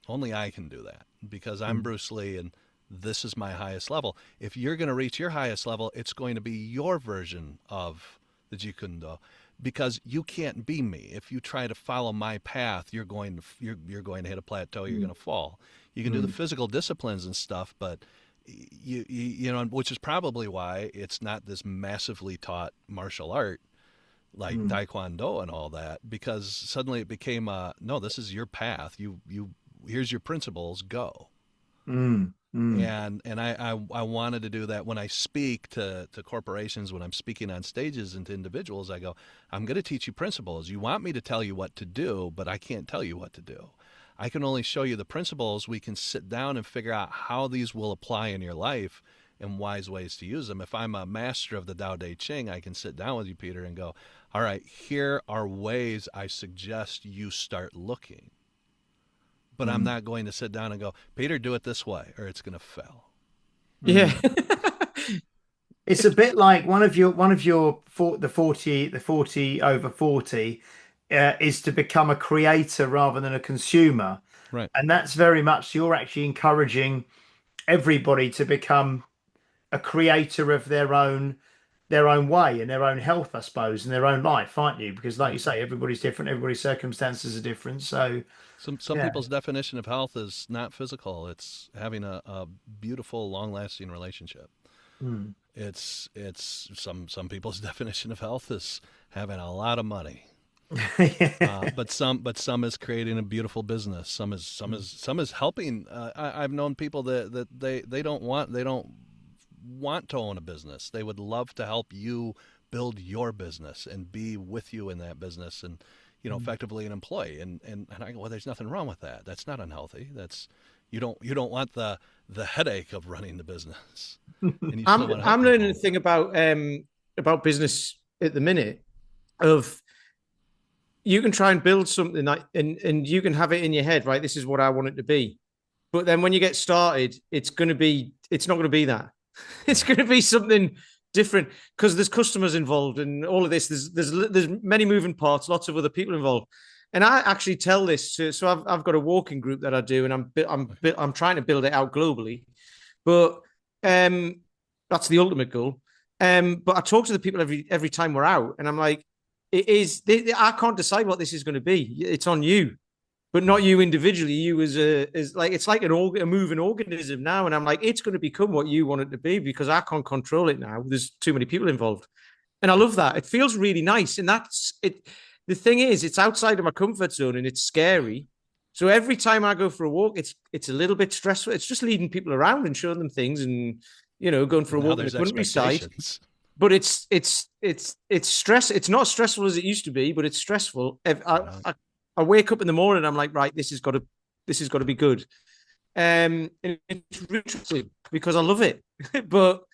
Only I can do that, because I'm Bruce Lee, and this is my highest level. If you're going to reach your highest level, it's going to be your version of the Jeet Kune Do, because you can't be me. If you try to follow my path, you're going to hit a plateau. You're going to fall." You can do the physical disciplines and stuff, but which is probably why it's not this massively taught martial art like Taekwondo and all that, because suddenly it became no, this is your path. Here's your principles, go. And I wanted to do that when I speak to corporations, when I'm speaking on stages and to individuals. I go, I'm going to teach you principles. You want me to tell you what to do, but I can't tell you what to do. I can only show you the principles. We can sit down and figure out how these will apply in your life and wise ways to use them. If I'm a master of the Tao Te Ching, I can sit down with you, Peter, and go, all right, here are ways I suggest you start looking. But I'm not going to sit down and go, Peter, do it this way, or it's going to fail. Yeah. It's a bit like the 40 over 40 is to become a creator rather than a consumer. Right. And that's very much, you're actually encouraging everybody to become a creator of their own way and their own health, I suppose, and their own life, aren't you? Because like you say, everybody's different, everybody's circumstances are different. So some people's definition of health is not physical. It's having a beautiful, long-lasting relationship. It's some people's definition of health is having a lot of money. But some is creating a beautiful business. Some is helping. I've known people that they don't want to own a business. They would love to help you build your business and be with you in that business, and effectively an employee. And I go, well, there's nothing wrong with that. That's not unhealthy. That's you don't want the headache of running the business. And you I'm learning a thing about business at the minute of. You can try and build something and you can have it in your head, right? This is what I want it to be. But then when you get started, it's not going to be that. It's going to be something different, because there's customers involved and all of this. There's many moving parts, lots of other people involved. And I actually tell this so I've got a walking group that I do, and I'm trying to build it out globally. But that's the ultimate goal. But I talk to the people every time we're out, and I'm like, I can't decide what this is going to be. It's on you, but not you individually. You it's like a moving organism now. And I'm like, it's going to become what you want it to be, because I can't control it now. There's too many people involved. And I love that. It feels really nice. And that's it. The thing is, it's outside of my comfort zone and it's scary. So every time I go for a walk, it's a little bit stressful. It's just leading people around and showing them things, and going for a walk in the countryside. But it's stress. It's not stressful as it used to be, but it's stressful. I wake up in the morning, I'm like, right, this has got to be good. And it's interesting because I love it, but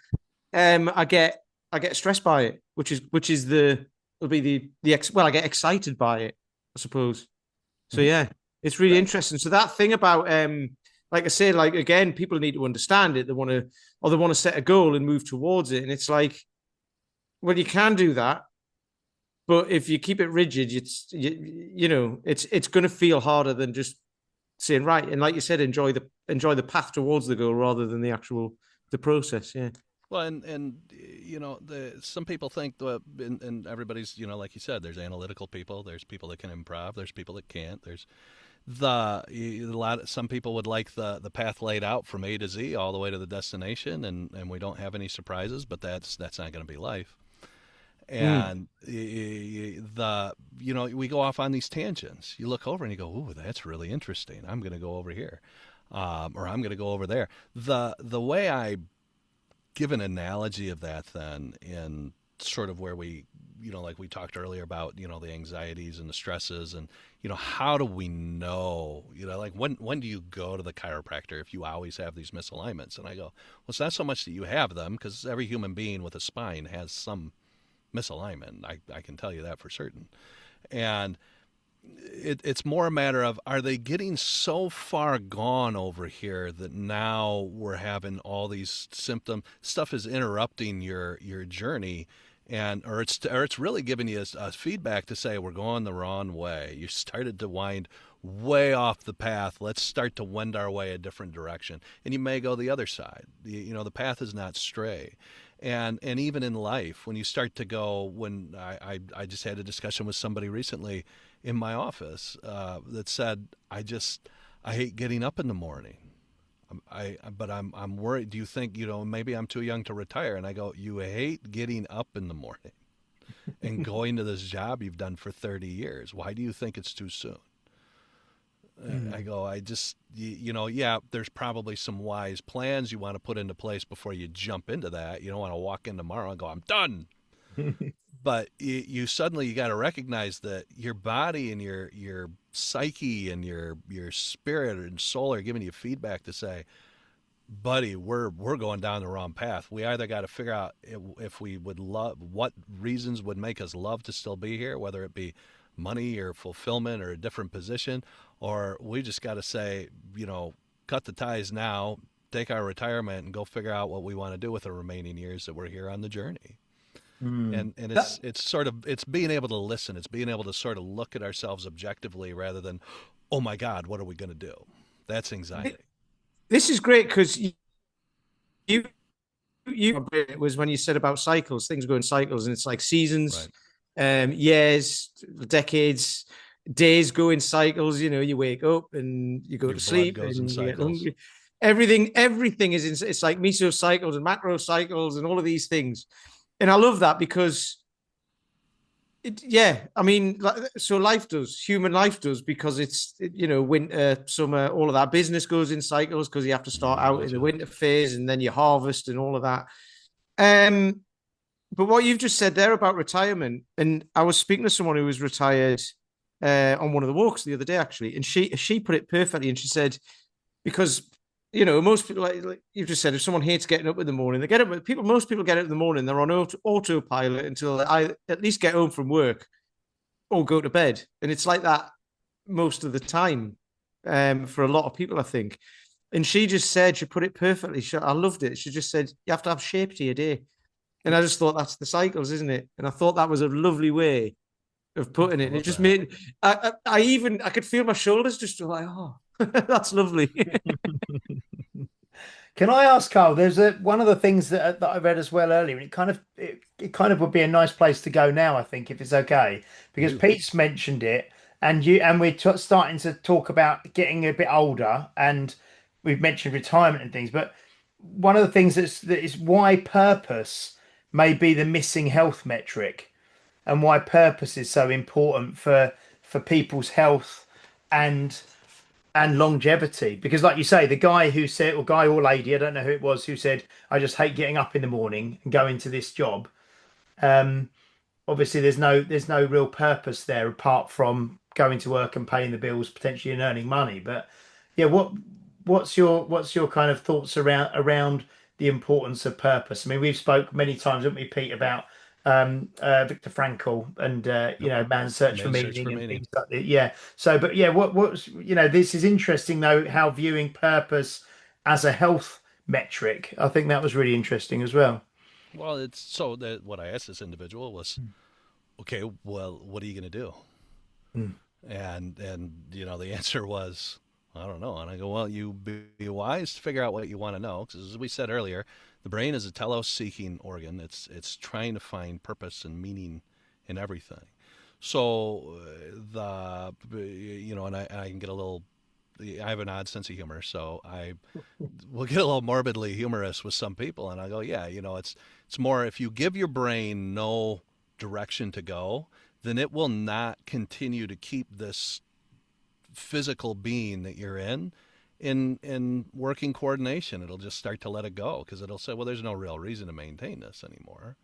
I get stressed by it, which is I get excited by it, I suppose. So yeah, it's really interesting. So that thing about like I said, like again, people need to understand it. They want to set a goal and move towards it, and it's like, well, you can do that, but if you keep it rigid, it's going to feel harder than just saying right. And like you said, enjoy the path towards the goal rather than the process. Yeah. Well, and some people think and everybody's, like you said, there's analytical people, there's people that can improv, there's people that can't. There's some people would like the path laid out from A to Z all the way to the destination, and we don't have any surprises, but that's not going to be life. And we go off on these tangents. You look over and you go, "Ooh, that's really interesting. I'm going to go over here, or I'm going to go over there." The way I give an analogy of that, then, in sort of where we, like we talked earlier about, the anxieties and the stresses, and how do we know, like when do you go to the chiropractor if you always have these misalignments? And I go, well, it's not so much that you have them, because every human being with a spine has some misalignment. I can tell you that for certain. And it's more a matter of, are they getting so far gone over here that now we're having all these symptoms, stuff is interrupting your journey, or it's really giving you a feedback to say, we're going the wrong way. You started to wind way off the path. Let's start to wend our way a different direction. And you may go the other side. The path is not stray. And even in life, when you start to go, when I just had a discussion with somebody recently in my office that said, I hate getting up in the morning. But I'm worried. Do you think, maybe I'm too young to retire? And I go, you hate getting up in the morning and going to this job you've done for 30 years. Why do you think it's too soon? I go, yeah, there's probably some wise plans you want to put into place before you jump into that. You don't want to walk in tomorrow and go, I'm done. But you got to recognize that your body and your psyche and your spirit and soul are giving you feedback to say, buddy, we're going down the wrong path. We either got to figure out if we would love, what reasons would make us love to still be here, whether it be money or fulfillment or a different position, or we just got to say, cut the ties now, take our retirement, and go figure out what we want to do with the remaining years that we're here on the journey. And it's being able to listen. It's being able to sort of look at ourselves objectively rather than, oh my God, what are we going to do? That's anxiety. This is great, because you it was when you said about cycles, things go in cycles, and it's like seasons, right. Years, decades, days go in cycles. You wake up and you go to sleep, and you get hungry. Everything is it's like mesocycles and macro cycles and all of these things. And I love that, because so human life does, because it's, winter, summer, all of that. Business goes in cycles, because you have to start out in the winter phase, and then you harvest and all of that. But what you've just said there about retirement, and I was speaking to someone who was retired on one of the walks the other day, actually, and she put it perfectly, and she said, because most people, like you've just said, if someone hates getting up in the morning, most people get up in the morning, they're on autopilot until I at least get home from work or go to bed. And it's like that most of the time for a lot of people, I think. And she just said, she put it perfectly. I loved it. She just said, you have to have shape to your day. And I just thought, that's the cycles, isn't it? And I thought that was a lovely way of putting it. It just made, I could feel my shoulders just like, oh, that's lovely. Can I ask, Carl? There's one of the things that I read as well earlier, and it kind of would be a nice place to go now, I think, if it's okay, because Pete's mentioned it, and we're starting to talk about getting a bit older, and we've mentioned retirement and things. But one of the things that is why purpose may be the missing health metric, and why purpose is so important for people's health and longevity. Because like you say, the guy who said, or guy or lady, I don't know who it was, who said, I just hate getting up in the morning and going to this job. Obviously there's no real purpose there apart from going to work and paying the bills potentially and earning money. But yeah, what's your kind of thoughts around the importance of purpose? I mean, we've spoke many times, haven't we, Pete, about Viktor Frankl and Man's Search for Meaning and things like that. Yeah. So, but yeah, what's this is interesting though, how viewing purpose as a health metric. I think that was really interesting as well. Well, it's so that what I asked this individual was, okay, well, what are you going to do? And the answer was, I don't know. And I go, well, you be wise to figure out what you want to know. Because as we said earlier, the brain is a telos-seeking organ. It's trying to find purpose and meaning in everything. So and I can get a little, I have an odd sense of humor, so I will get a little morbidly humorous with some people. And I go, yeah, it's more, if you give your brain no direction to go, then it will not continue to keep this physical being that you're in working coordination. It'll just start to let it go, because it'll say, well, there's no real reason to maintain this anymore.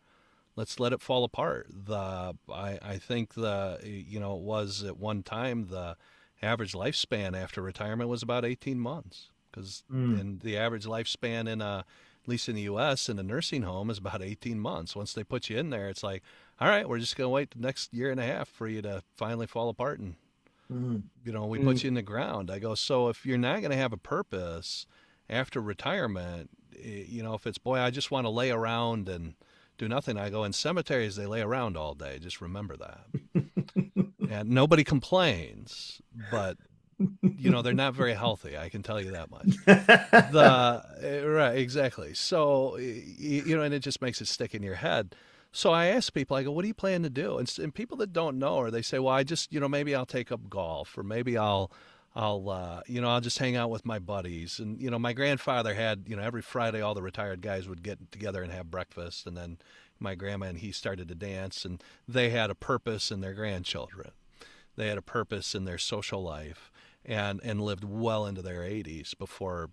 Let's let it fall apart. I think it was at one time the average lifespan after retirement was about 18 months, because in the average lifespan at least in the U.S. in a nursing home is about 18 months. Once they put you in there, it's like, all right, we're just going to wait the next year and a half for you to finally fall apart, and we put you in the ground. I go, so if you're not going to have a purpose after retirement, if it's, boy, I just want to lay around and do nothing. I go, in cemeteries, they lay around all day. Just remember that. And nobody complains, but they're not very healthy. I can tell you that much. Right, exactly. So, and it just makes it stick in your head. So I ask people, I go, what do you plan to do? And people that don't know, or they say, well, I just, maybe I'll take up golf, or maybe I'll just hang out with my buddies. And, my grandfather had, every Friday, all the retired guys would get together and have breakfast. And then my grandma and he started to dance, and they had a purpose in their grandchildren. They had a purpose in their social life, and lived well into their 80s before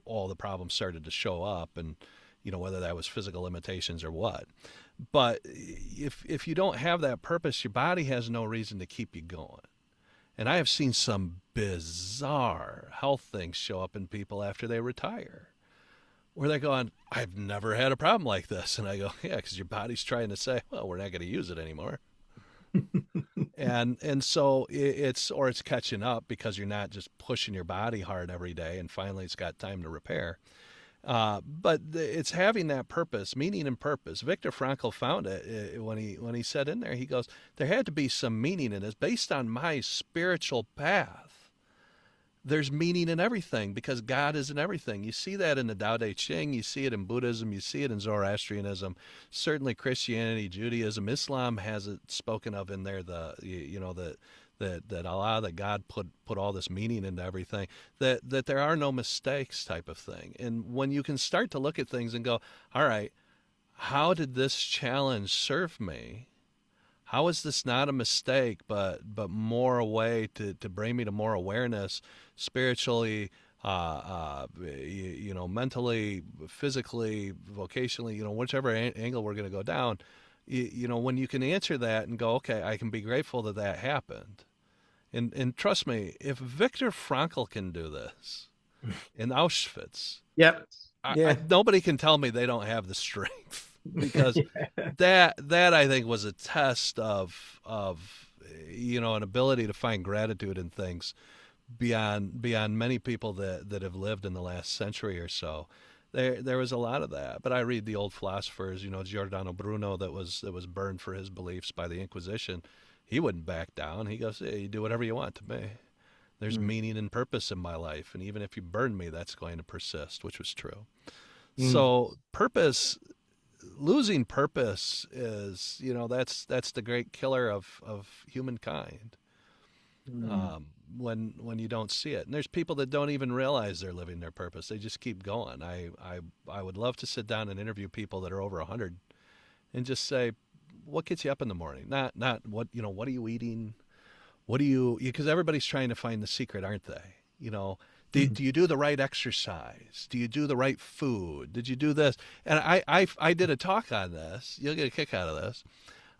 all the problems started to show up, and, whether that was physical limitations or what. But if you don't have that purpose, your body has no reason to keep you going. And I have seen some bizarre health things show up in people after they retire, where they're going, I've never had a problem like this. And I go, yeah, because your body's trying to say, well, we're not going to use it anymore. and so it's catching up, because you're not just pushing your body hard every day, and finally it's got time to repair. But it's having that purpose, meaning and purpose. Viktor Frankl found it when he said in there, he goes, there had to be some meaning in this. Based on my spiritual path, there's meaning in everything, because God is in everything. You see that in the Tao Te Ching, you see it in Buddhism, you see it in Zoroastrianism, certainly Christianity, Judaism, Islam has it spoken of in there, that Allah, that God put all this meaning into everything, that there are no mistakes type of thing. And when you can start to look at things and go, all right, how did this challenge serve me? How is this not a mistake, but more a way to bring me to more awareness, spiritually, mentally, physically, vocationally, whichever angle we're going to go down. When you can answer that and go, okay, I can be grateful that happened. And trust me, if Viktor Frankl can do this in Auschwitz, yep. Nobody can tell me they don't have the strength. Because that I think was a test of an ability to find gratitude in things beyond many people that have lived in the last century or so. There was a lot of that. But I read the old philosophers, Giordano Bruno, that was burned for his beliefs by the Inquisition. He wouldn't back down. He goes, hey, you do whatever you want to me. There's meaning and purpose in my life, and even if you burn me, that's going to persist, which was true. So purpose. Losing purpose is, that's the great killer of humankind. When you don't see it, and there's people that don't even realize they're living their purpose. They just keep going. I would love to sit down and interview people that are over 100, and just say, what gets you up in the morning? Not what what are you eating? What do you? Because everybody's trying to find the secret, aren't they? Do you do the right exercise? Do you do the right food? Did you do this? And I did a talk on this. You'll get a kick out of this.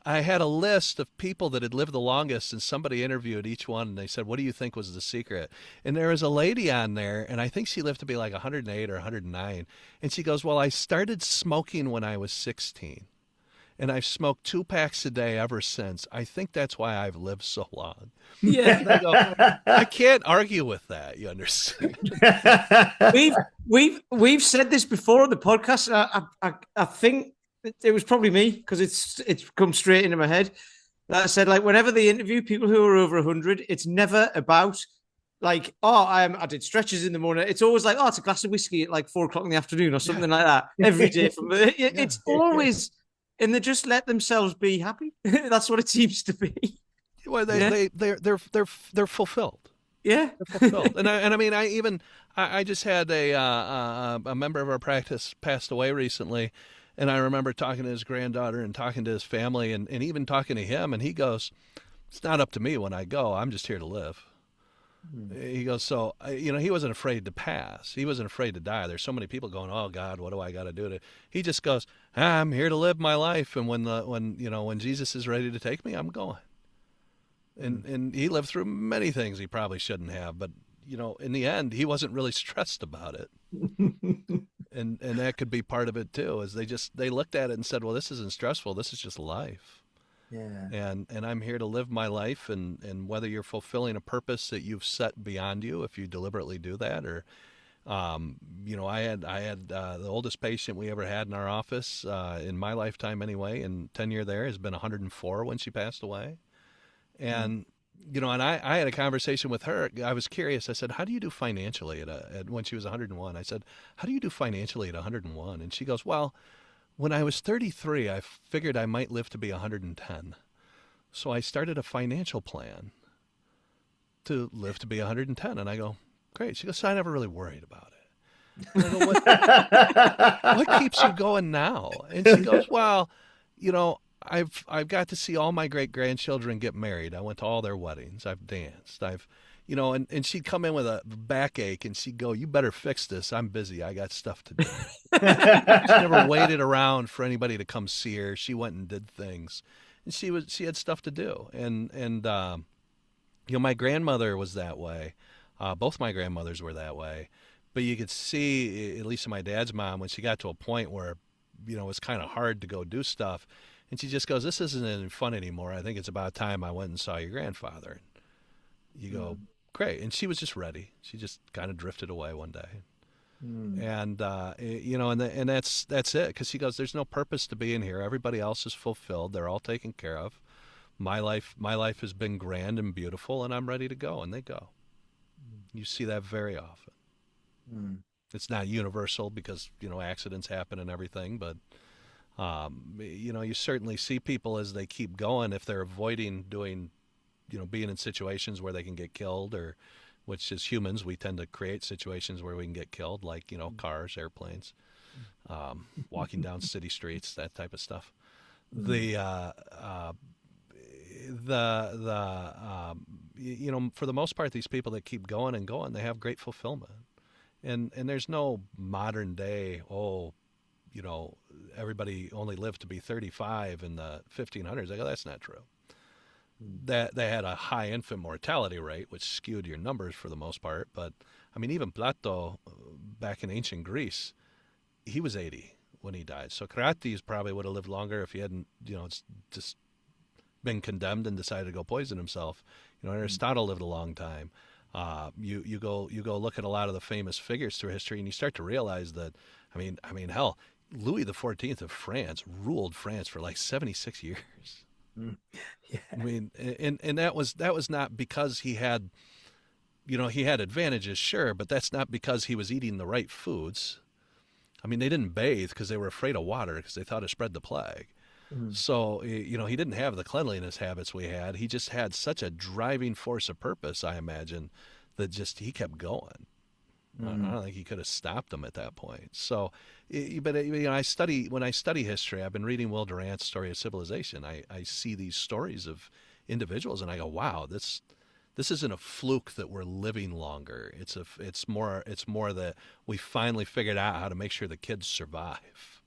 I had a list of people that had lived the longest, and somebody interviewed each one, and they said, what do you think was the secret? And there was a lady on there, and I think she lived to be like 108 or 109. And she goes, well, I started smoking when I was 16. And I've smoked 2 packs a day ever since. I think that's why I've lived so long. Yeah. I go, I can't argue with that. You understand? We've said this before on the podcast. I think it was probably me, because it's come straight into my head. That I said, like, whenever they interview people who are over 100, it's never about like, oh, I did stretches in the morning. It's always like, oh, it's a glass of whiskey at like 4 o'clock in the afternoon or something like that every day. It's always, and they just let themselves be happy. That's what it seems to be. Well, they're fulfilled. Yeah, they're fulfilled. And I mean, I just had a member of our practice passed away recently, and I remember talking to his granddaughter and talking to his family, and even talking to him, and he goes, "It's not up to me when I go. I'm just here to live." He goes, so, he wasn't afraid to pass. He wasn't afraid to die. There's so many people going, oh God, what do I got to do to, he just goes, I'm here to live my life. And when Jesus is ready to take me, I'm going. And he lived through many things he probably shouldn't have, but in the end, he wasn't really stressed about it. and that could be part of it too, is they looked at it and said, well, this isn't stressful. This is just life. Yeah. And I'm here to live my life, and whether you're fulfilling a purpose that you've set beyond you, if you deliberately do that, or I had the oldest patient we ever had in our office in my lifetime anyway, and tenure there has been 104 when she passed away. And and I had a conversation with her. I was curious. I said, how do you do financially at when she was 101? I said, how do you do financially at 101? And she goes, well, when I was 33, I figured I might live to be 110. So I started a financial plan to live to be 110. And I go, great. She goes, so I never really worried about it. And I go, what keeps you going now? And she goes, well, I've got to see all my great grandchildren get married. I went to all their weddings. I've danced. And she'd come in with a backache, and she'd go, you better fix this. I'm busy. I got stuff to do. She never waited around for anybody to come see her. She went and did things, and she had stuff to do. And my grandmother was that way. Both my grandmothers were that way. But you could see, at least in my dad's mom, when she got to a point where, it was kind of hard to go do stuff, and she just goes, this isn't any fun anymore. I think it's about time I went and saw your grandfather. You go, great. And she was just ready. She just kind of drifted away one day. And, and that's it. Because she goes, there's no purpose to being here. Everybody else is fulfilled. They're all taken care of. My life has been grand and beautiful, and I'm ready to go. And they go. You see that very often. It's not universal because, accidents happen and everything. But, you certainly see people as they keep going, if they're avoiding doing being in situations where they can get killed, or which as humans, we tend to create situations where we can get killed, like, cars, airplanes, walking down city streets, that type of stuff. For the most part, these people that keep going and going, they have great fulfillment. And there's no modern day, everybody only lived to be 35 in the 1500s. I go, that's not true. That they had a high infant mortality rate, which skewed your numbers for the most part. But I mean, even Plato, back in ancient Greece, he was 80 when he died. So Crates probably would have lived longer if he hadn't, just been condemned and decided to go poison himself. Aristotle lived a long time. You go look at a lot of the famous figures through history, and you start to realize that, I mean, hell, Louis XIV of France ruled France for like 76 years. Yeah. I mean, and that was not because he had, he had advantages, sure, but that's not because he was eating the right foods. I mean, they didn't bathe because they were afraid of water because they thought it spread the plague. So, he didn't have the cleanliness habits we had. He just had such a driving force of purpose, I imagine, that just he kept going. I don't think he could have stopped them at that point. So, when I study history, I've been reading Will Durant's Story of Civilization. I see these stories of individuals, and I go, wow, this isn't a fluke that we're living longer. It's more that we finally figured out how to make sure the kids survive.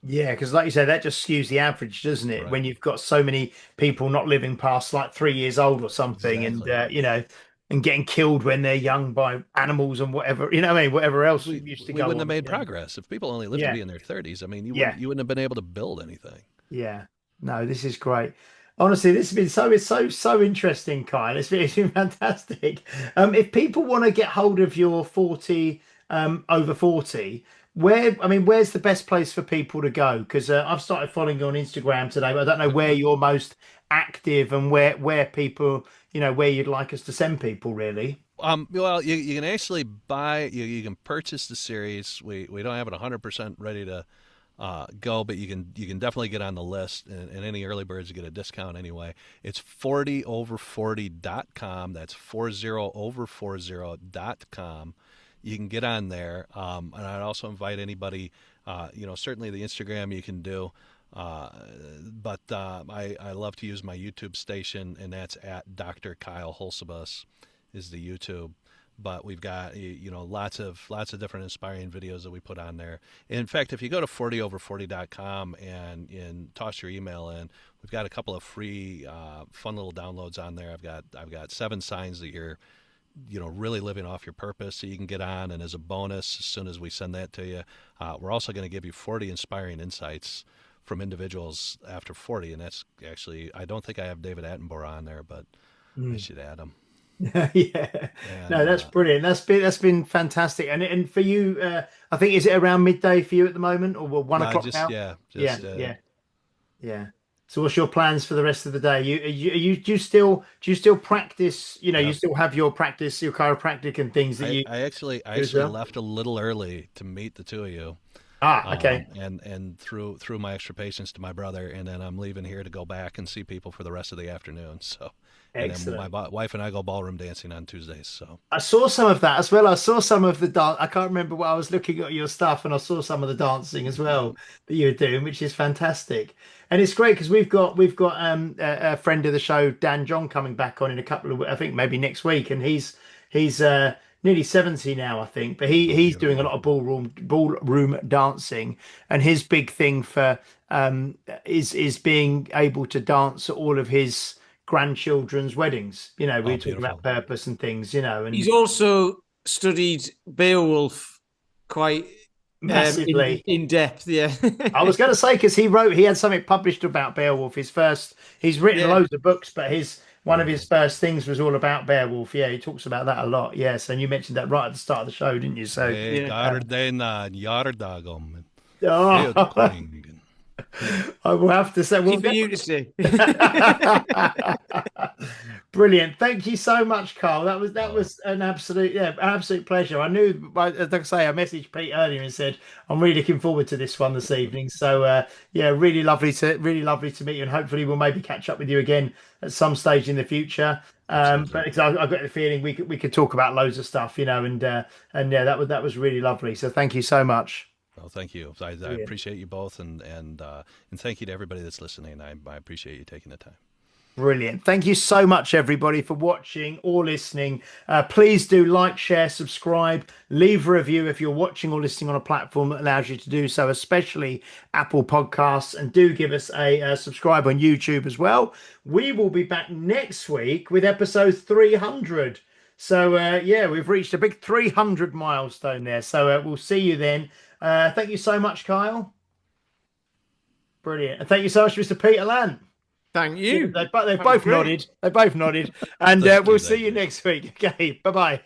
Yeah, because like you said, that just skews the average, doesn't it? Right. When you've got so many people not living past like 3 years old or something, Exactly. and getting killed when they're young by animals and whatever, whatever else used to We go wouldn't on. have made progress if people only lived to Yeah. be in their 30s. I mean, you Yeah. wouldn't have been able to build anything. Yeah. No, this is great. Honestly, this has been so interesting, Kyle. It's been fantastic. If people want to get hold of your 40 over 40, where's the best place for people to go? Because I've started following you on Instagram today, but I don't know where you're most active and where people, where you'd like us to send people, really. Well, you can actually buy, you can purchase the series. We don't have it 100% ready to go, but you can definitely get on the list, and any early birds get a discount anyway. It's 40over40.com. That's 40over40.com. You can get on there, and I'd also invite anybody. Certainly the Instagram you can do. But I love to use my YouTube station, and that's at Dr. Kyle Hulsebus is the YouTube. But we've got lots of different inspiring videos that we put on there. In fact, if you go to 40over40.com and toss your email in, we've got a couple of free fun little downloads on there. I've got 7 signs that you're really living off your purpose, so you can get on. And as a bonus, as soon as we send that to you, we're also going to give you 40 inspiring insights from individuals after 40. And that's actually, I don't think I have David Attenborough on there, but I should add him. Yeah, And, no, that's brilliant. That's been fantastic. And for you, I think, is it around midday for you at the moment, or 1 o'clock now? Yeah. So what's your plans for the rest of the day? Do you still practice? You still have your practice, your chiropractic and things that I actually left a little early to meet the two of you. Okay. And through my extra patience to my brother, and then I'm leaving here to go back and see people for the rest of the afternoon. So, Excellent. And then my wife and I go ballroom dancing on Tuesdays. So I saw some of that as well. I saw some of the dance. I can't remember what I was looking at your stuff, and I saw some of the dancing as well that you were doing, which is fantastic. And it's great because we've got a friend of the show, Dan John, coming back on in a couple of, I think maybe next week, and he's nearly 70 now, I think, but he's doing a lot of ballroom dancing, and his big thing for is being able to dance at all of his grandchildren's weddings. We were talking about purpose and things, and he's also studied Beowulf quite massively in depth. Yeah. I was going to say, because he had something published about Beowulf. He's written loads of books, but one of his first things was all about Beowulf. Yeah, he talks about that a lot. Yes, and you mentioned that right at the start of the show, didn't you? So I will have to say, for you to see. Brilliant. Thank you so much, Carl. That was an absolute pleasure. I knew, like I say, I messaged Pete earlier and said I'm really looking forward to this one this evening. So really lovely to meet you, and hopefully we'll maybe catch up with you again at some stage in the future. But I've got the feeling we could talk about loads of stuff, and that was really lovely. So thank you so much. Well, thank you. I appreciate you both, and thank you to everybody that's listening. I appreciate you taking the time. Brilliant. Thank you so much, everybody, for watching or listening. Please do like, share, subscribe, leave a review if you're watching or listening on a platform that allows you to do so, especially Apple Podcasts, and do give us a subscribe on YouTube as well. We will be back next week with episode 300. So, we've reached a big 300 milestone there. So we'll see you then. Thank you so much, Kyle. Brilliant. And thank you so much, Mr. Peter Lant. Thank you. They both nodded. They both nodded. And we'll see you next week. Okay. Bye-bye.